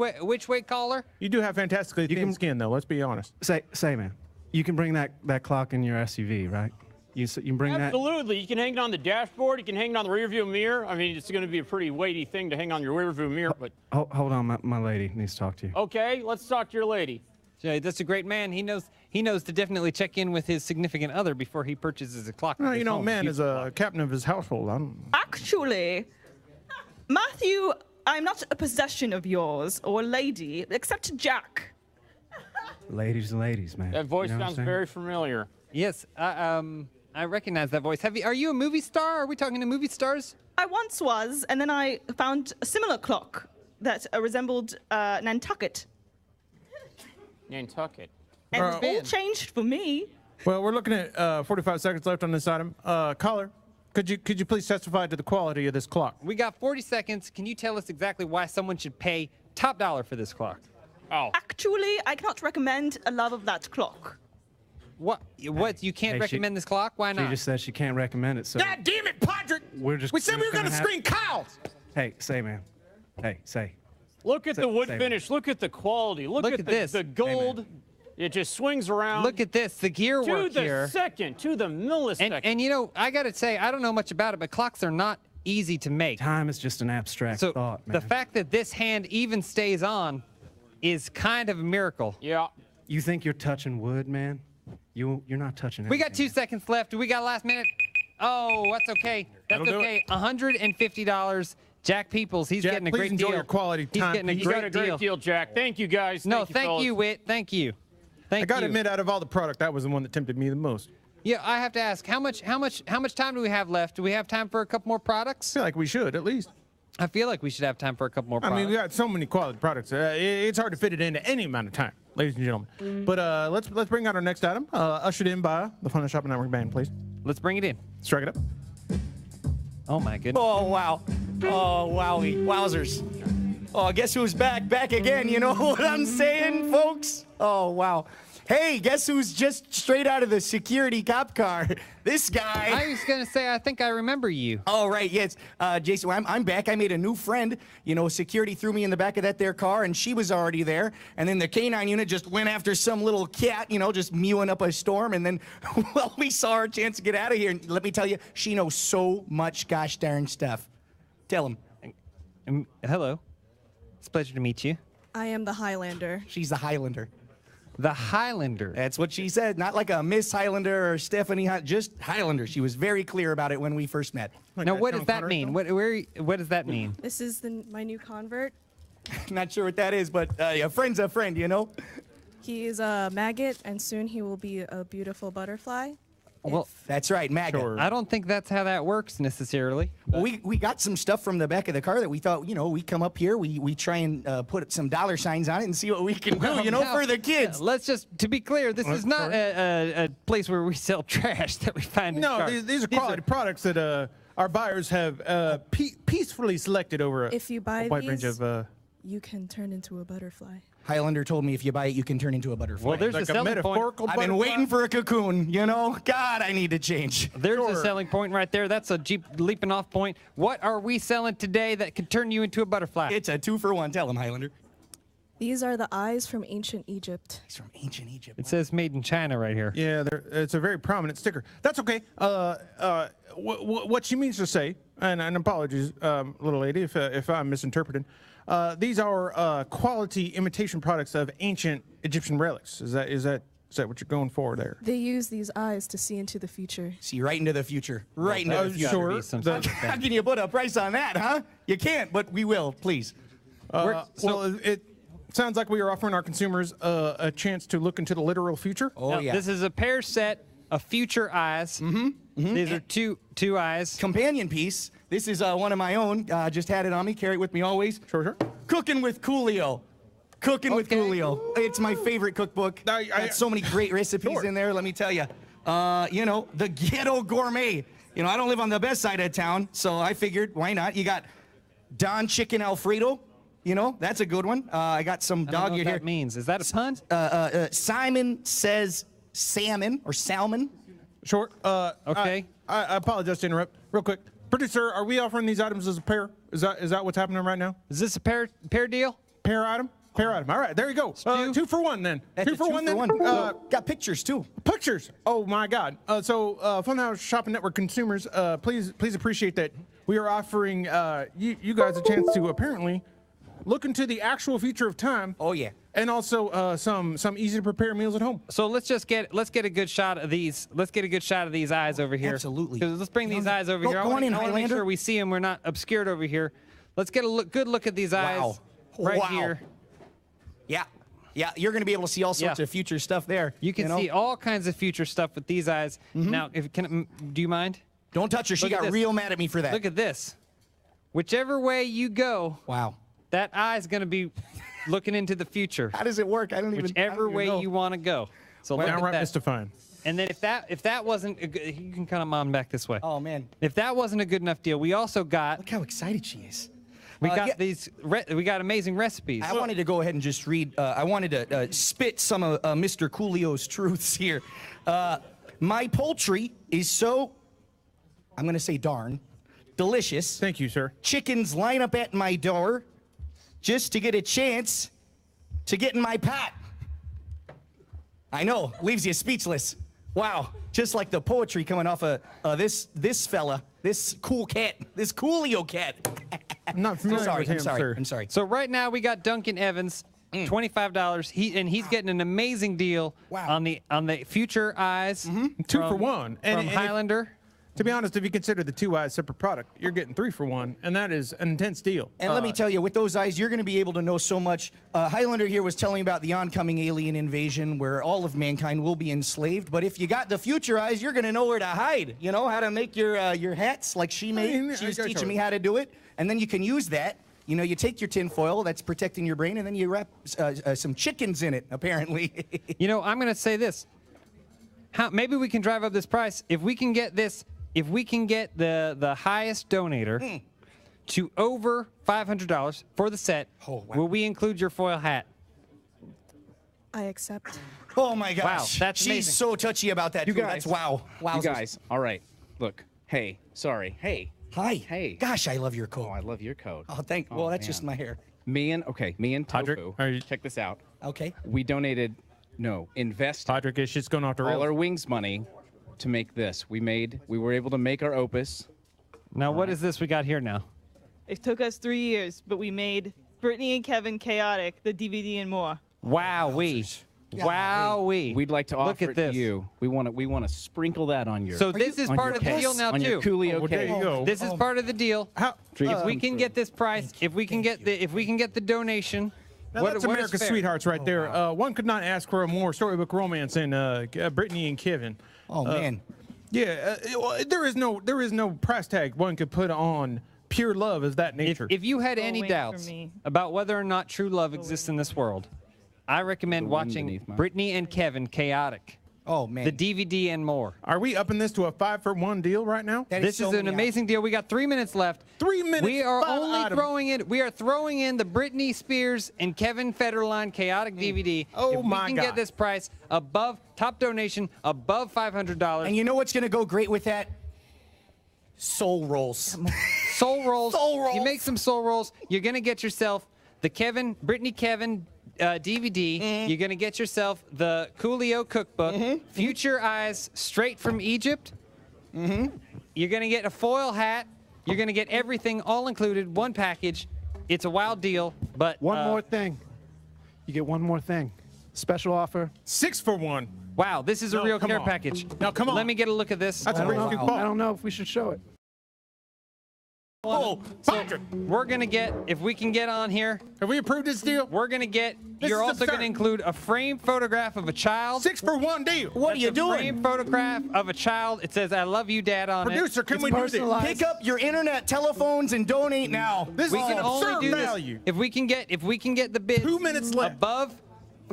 way, caller? You do have fantastically thin skin, though. Let's be honest. Say, man, you can bring that clock in your SUV, right? You can bring that. Absolutely. You can hang it on the dashboard. You can hang it on the rearview mirror. I mean, it's going to be a pretty weighty thing to hang on your rearview mirror, but Hold on, my lady needs to talk to you. okay, let's talk to your lady. Yeah, that's a great man. He knows to definitely check in with his significant other before he purchases a clock. for Well, his you know, home. man is a captain of his household. Actually, Matthew, I'm not a possession of yours or a lady, except Jack. Ladies, man. That voice You know what I'm sounds saying? very familiar. Yes, I recognize that voice. Are you a movie star? Are we talking to movie stars? I once was, and then I found a similar clock that resembled Nantucket. Nantucket. And it all changed for me. Well, we're looking at 45 seconds left on this item. Caller, could you please testify to the quality of this clock? We got 40 seconds. Can you tell us exactly why someone should pay top dollar for this clock? Oh. Actually, I cannot recommend a love of that clock. What? You can't Hey, recommend this clock? Why She not? just said she can't recommend it, so. God damn it, Patrick! We said we were going to screen calls! Hey, say, man. Hey, say. Look at the wood Say, man. finish. Look at the quality. Look at this. The gold. It just swings around. Look at this. The gear to work the here. second, to the millisecond. And you know, I got to say, I don't know much about it, but clocks are not easy to make. Time is just an abstract So thought, man. the fact that this hand even stays on is kind of a miracle. Yeah. You think you're touching wood, man? You're not touching it. We got 2 seconds left. Do we got last minute? Oh, that's okay. That's That'll do okay. $150. Jack Peoples, he's Jack, getting a please great enjoy deal. your quality He's time. getting a You great got a great deal, Jack. Thank you, guys. No, you, thank fellas. you, Whit. Thank you. I gotta admit, out of all the product, that was the one that tempted me the most. Yeah, I have to ask, how much time do we have left? Do we have time for a couple more products? I feel like we should, at least. I feel like we should have time for a couple more products. I mean, we got so many quality products. It's hard to fit it into any amount of time, ladies and gentlemen. But let's bring out our next item, ushered in by the FunHaus Shopping Network band, please. Let's bring it in. Strike it up. Oh my goodness. Oh wow. Oh wowie. Wowzers. Oh, guess who's back? Back again. You know what I'm saying, folks? Oh wow. Hey, guess who's just straight out of the security cop car? This guy. I was going to say, I think I remember you. Oh, right, yes. Jason, I'm back. I made a new friend. You know, security threw me in the back of that there car, and she was already there. And then the K-9 unit just went after some little cat, you know, just mewing up a storm. And then, well, we saw our chance to get out of here. And let me tell you, she knows so much gosh darn stuff. Tell him. Hello. It's a pleasure to meet you. I am the Highlander. She's the Highlander. The Highlander. That's what she said. Not like a Miss Highlander or Stephanie, just Highlander. She was very clear about it when we first met. Now, what does that mean? What does that mean? This is my new convert. Not sure what that is, but a friend's a friend, you know? He is a maggot, and soon he will be a beautiful butterfly. Well, that's right, maggot. Sure. I don't think that's how that works necessarily. Well, we got some stuff from the back of the car that we thought, you know, we come up here, we try and put some dollar signs on it and see what we can do, you know, for the kids. Let's just, to be clear, this is not a place where we sell trash that we find in cars. No, these are quality products that our buyers have peacefully selected over if you buy a wide range of... you can turn into a butterfly. Highlander told me if you buy it, you can turn into a butterfly. Well, there's like a selling point. I've been waiting for a cocoon, you know? God, I need to change. There's a selling point right there. That's a Jeep leaping off point. What are we selling today that could turn you into a butterfly? It's a 2-for-1. Tell him, Highlander. These are the eyes from ancient Egypt. It's from ancient Egypt. It says made in China right here. Yeah, it's a very prominent sticker. That's okay. What she means to say, and apologies, little lady, if I'm misinterpreting, these are quality imitation products of ancient Egyptian relics. Is that what you're going for there? They use these eyes to see into the future. See right into the future. Right into the future. Sure. How can you put a price on that, huh? You can't, but we will, please. Well, it sounds like we are offering our consumers a chance to look into the literal future. Oh, now, yeah. This is a pair set of future eyes. These are two eyes. Companion piece. This is one of my own. Just had it on me. Carry it with me always. Sure. Cooking with Coolio. Cooking with Coolio. It's my favorite cookbook. Got so many great recipes in there, let me tell you. You know, the ghetto gourmet. You know, I don't live on the best side of town, so I figured, why not? You got Don Chicken Alfredo. You know, that's a good one. I got some dog ear here. That means. Is that a pun? Simon says salmon or salmon. Sure. Okay. I apologize to interrupt. Real quick. Producer, are we offering these items as a pair? Is that what's happening right now? Is this a pair deal? Pair item? Pair item. All right, there you go. 2 for 1 then. That's 2 for 1 then. Got pictures too. Pictures. Oh my God. So FunHaus Shopping Network consumers, please appreciate that we are offering you guys a chance to apparently look into the actual future of time. Oh yeah. And also some easy to prepare meals at home. So let's get a good shot of these. Let's get a good shot of these eyes over here. Absolutely. Let's bring these eyes over here. I want to make sure we see them. We're not obscured over here. Let's get a good look at these eyes right here. Yeah. Yeah, you're going to be able to see all sorts of future stuff there. You can see all kinds of future stuff with these eyes. Now, do you mind? Don't touch her. She got real mad at me for that. Look at this. Whichever way you go, that eye's going to be looking into the future. How does it work? I don't even. Whichever way you want to go. So look at that. Mystifying. And then if that wasn't, you can kind of mom back this way. Oh man. If that wasn't a good enough deal, we also got. Look how excited she is. We got we got amazing recipes. I wanted to go ahead and just read. I wanted to spit some of Mr. Coolio's truths here. My poultry is so, I'm going to say darn, delicious. Thank you, sir. Chickens line up at my door just to get a chance to get in my pot. I know, leaves you speechless. Wow, just like the poetry coming off of this fella, this cool cat, this Coolio cat. I'm not familiar with him, sir. I'm sorry. So right now we got Duncan Evans, $25. He's getting an amazing deal on the future eyes. 2 for 1. From Highlander. To be honest, if you consider the 2 eyes separate product, you're getting 3 for 1, and that is an intense deal. And let me tell you, with those eyes, you're going to be able to know so much. Highlander here was telling about the oncoming alien invasion where all of mankind will be enslaved. But if you got the future eyes, you're going to know where to hide. You know, how to make your hats like she made. She was teaching me how to do it. And then you can use that. You know, you take your tin foil that's protecting your brain, and then you wrap some chickens in it, apparently. You know, I'm going to say this. Maybe we can drive up this price. If we can get this, if we can get the highest donator to over $500 for the set, will we include your foil hat? I accept. Oh my gosh. Wow, that's She's amazing. so touchy about that. You too. guys. That's wow. Wow. You guys. All right. Look. Hey. Sorry. Hey. Hi. Hey. Gosh, I love your coat. Oh, I love your coat. Oh, well, that's just my hair. Me and Tofu. Check this out. Okay. We donated. Invest. Podrick, it's just going off the all rails. our wings money to make this. We were able to make our opus. Now, what is this we got here now? It took us 3 years, but we made Brittany and Kevin Chaotic, the DVD and more. Wowee. Wowee. We'd like to offer Look at it this. to you. We want to sprinkle that on your. So this is part of the deal now on too. Your Coolio there you cake. go. This is part of the deal. If we can get this price, if we can get the donation, Now, that's what is America's fair? sweethearts right there. One could not ask for a more storybook romance than Brittany and Kevin. Oh man. Yeah, there is no price tag one could put on pure love of that nature. If you had Go any away from doubts me. about whether or not true love exists in this world, I recommend The wind watching beneath my- Brittany and Kevin Chaotic, Oh man. the DVD and more. Are we upping this to a 5-for-1 deal right now? That This so is an many amazing deal. We got 3 minutes left. 3 minutes. We are 5 only items. we are throwing in the Britney Spears and Kevin Federline Chaotic DVD. Oh, if my we can God. get this price above top donation above $500. And you know what's gonna go great with that? Soul rolls. Soul rolls. Soul rolls. You make some soul rolls. You're gonna get yourself the Brittany Kevin DVD. You're gonna get yourself the Coolio cookbook. Future Eyes straight from Egypt. You're gonna get a foil hat. You're gonna get everything all included, one package. It's a wild deal, but One more thing. You get one more thing. Special offer. 6 for 1. wow, this is a No, real come care on. package. Now, come on. Let me get a look at this. That's a I great don't, scoop know, ball. I don't know if we should show it. Oh, Patrick. We're gonna get, if we can get on here, Have we approved this deal? we're gonna get. This You're is also gonna absurd. include a framed photograph of a child. 6 for 1 deal. What are you A doing? framed photograph of a child. It says "I love you, Dad" on Producer, it. can we do this? personalized. Pick up your internet telephones and donate now. This We is can only absurd do value. this if we can get the bids 2 minutes left. above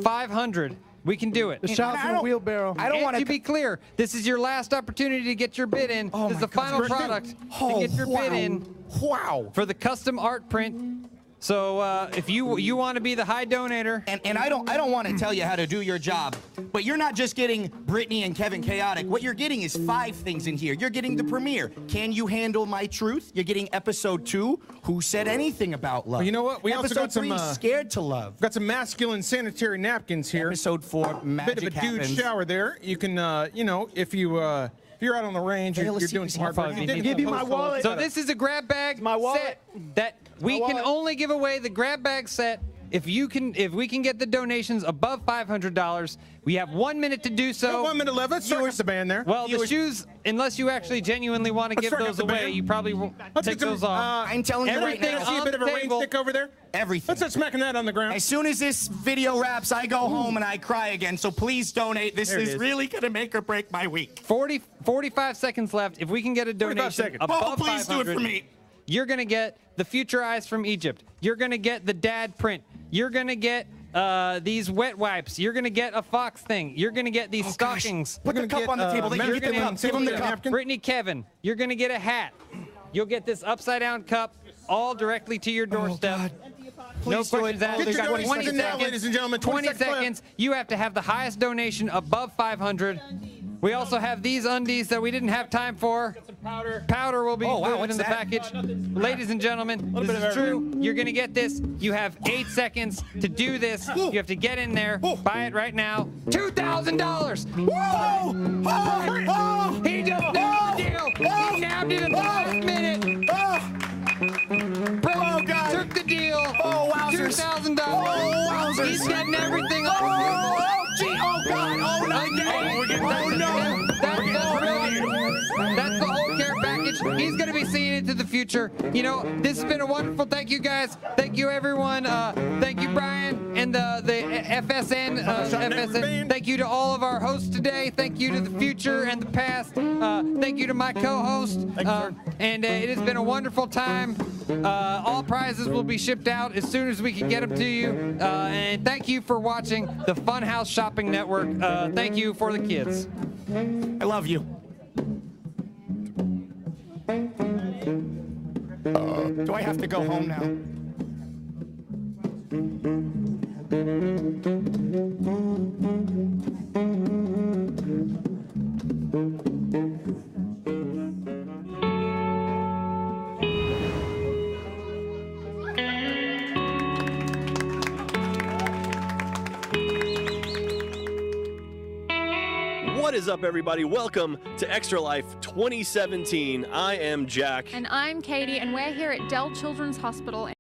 500. We can do it. The child's in a wheelbarrow. I don't And want to be clear, this is your last opportunity to get your bid in. Oh this is my the final God. product Oh, to get your wow. bid in Wow. for the custom art print. So if you want to be the high donator, And I don't want to tell you how to do your job, but you're not just getting Brittany and Kevin Chaotic. What you're getting is 5 things in here. You're getting the premiere. Can you handle my truth? You're getting episode 2. Who said anything about love? Well, you know what? We also episode got some, 3, Scared to Love. Got some masculine sanitary napkins here. Episode 4, Magic Bit of a dude Happens. shower there. You can, if you're out on the range, Veil you're of doing secrecy, some hard I'll work. probably You need did Give the you my post- wallet. so this is a grab bag set that we can only give away the grab bag set if we can get the donations above $500. We have 1 minute to do so. 1 minute left. Let's start with the band there. Well, the shoes, unless you actually genuinely want to Let's give start those with the away, band. you probably won't Let's take get some, those off. I'm telling you right Everything now. See a on bit of the a rain table. stick over there? Everything. Let's start smacking that on the ground. As soon as this video wraps, I go home and I cry again. So please donate. This There it is is. really going to make or break my week. 45 seconds left. If we can get a 45 donation seconds. above Please do it 500, for me. you're going to get the Future Eyes from Egypt. You're going to get the Dad print. You're going to get these wet wipes. You're going to get a Fox thing. You're going to get these stockings. Put the cup on the table. They can You're get the gonna cup. Give them the get a cup. napkin. Brittany Kevin, you're going to get a hat. You'll get this upside down cup all directly to your doorstep. No Please do questions it. asked. Get We've your got 20 donations in now, seconds. ladies and gentlemen. 20 seconds left. seconds. You have to have the highest donation above 500. We also have these undies that we didn't have time for. Powder will be Oh, wow, included what's in the that? package. Ladies and gentlemen, this is true. You're going to get this. You have 8 seconds to do this. You have to get in there, buy it right now. $2,000. Whoa! Oh! He just nabbed the deal. He nabbed it in the last minute. Oh, God. Took the deal. Oh, wowzers. $2,000. Oh, wowzers. He's getting everything off the Oh, table. oh, gee. Oh, God. Oh, no. That's the whole going to be seeing into the future. You know, this has been a wonderful. Thank you, guys. Thank you, everyone. Thank you, Brian, and the FSN. FSN. Thank you to all of our hosts today. Thank you to the future and the past. Thank you to my co-host. And it has been a wonderful time. All prizes will be shipped out as soon as we can get them to you. And thank you for watching the FunHaus Shopping Network. Thank you for the kids. I love you. Do I have to go home now? What is up, everybody? Welcome to Extra Life 2017. I am Jack. And I'm Katie, and we're here at Dell Children's Hospital.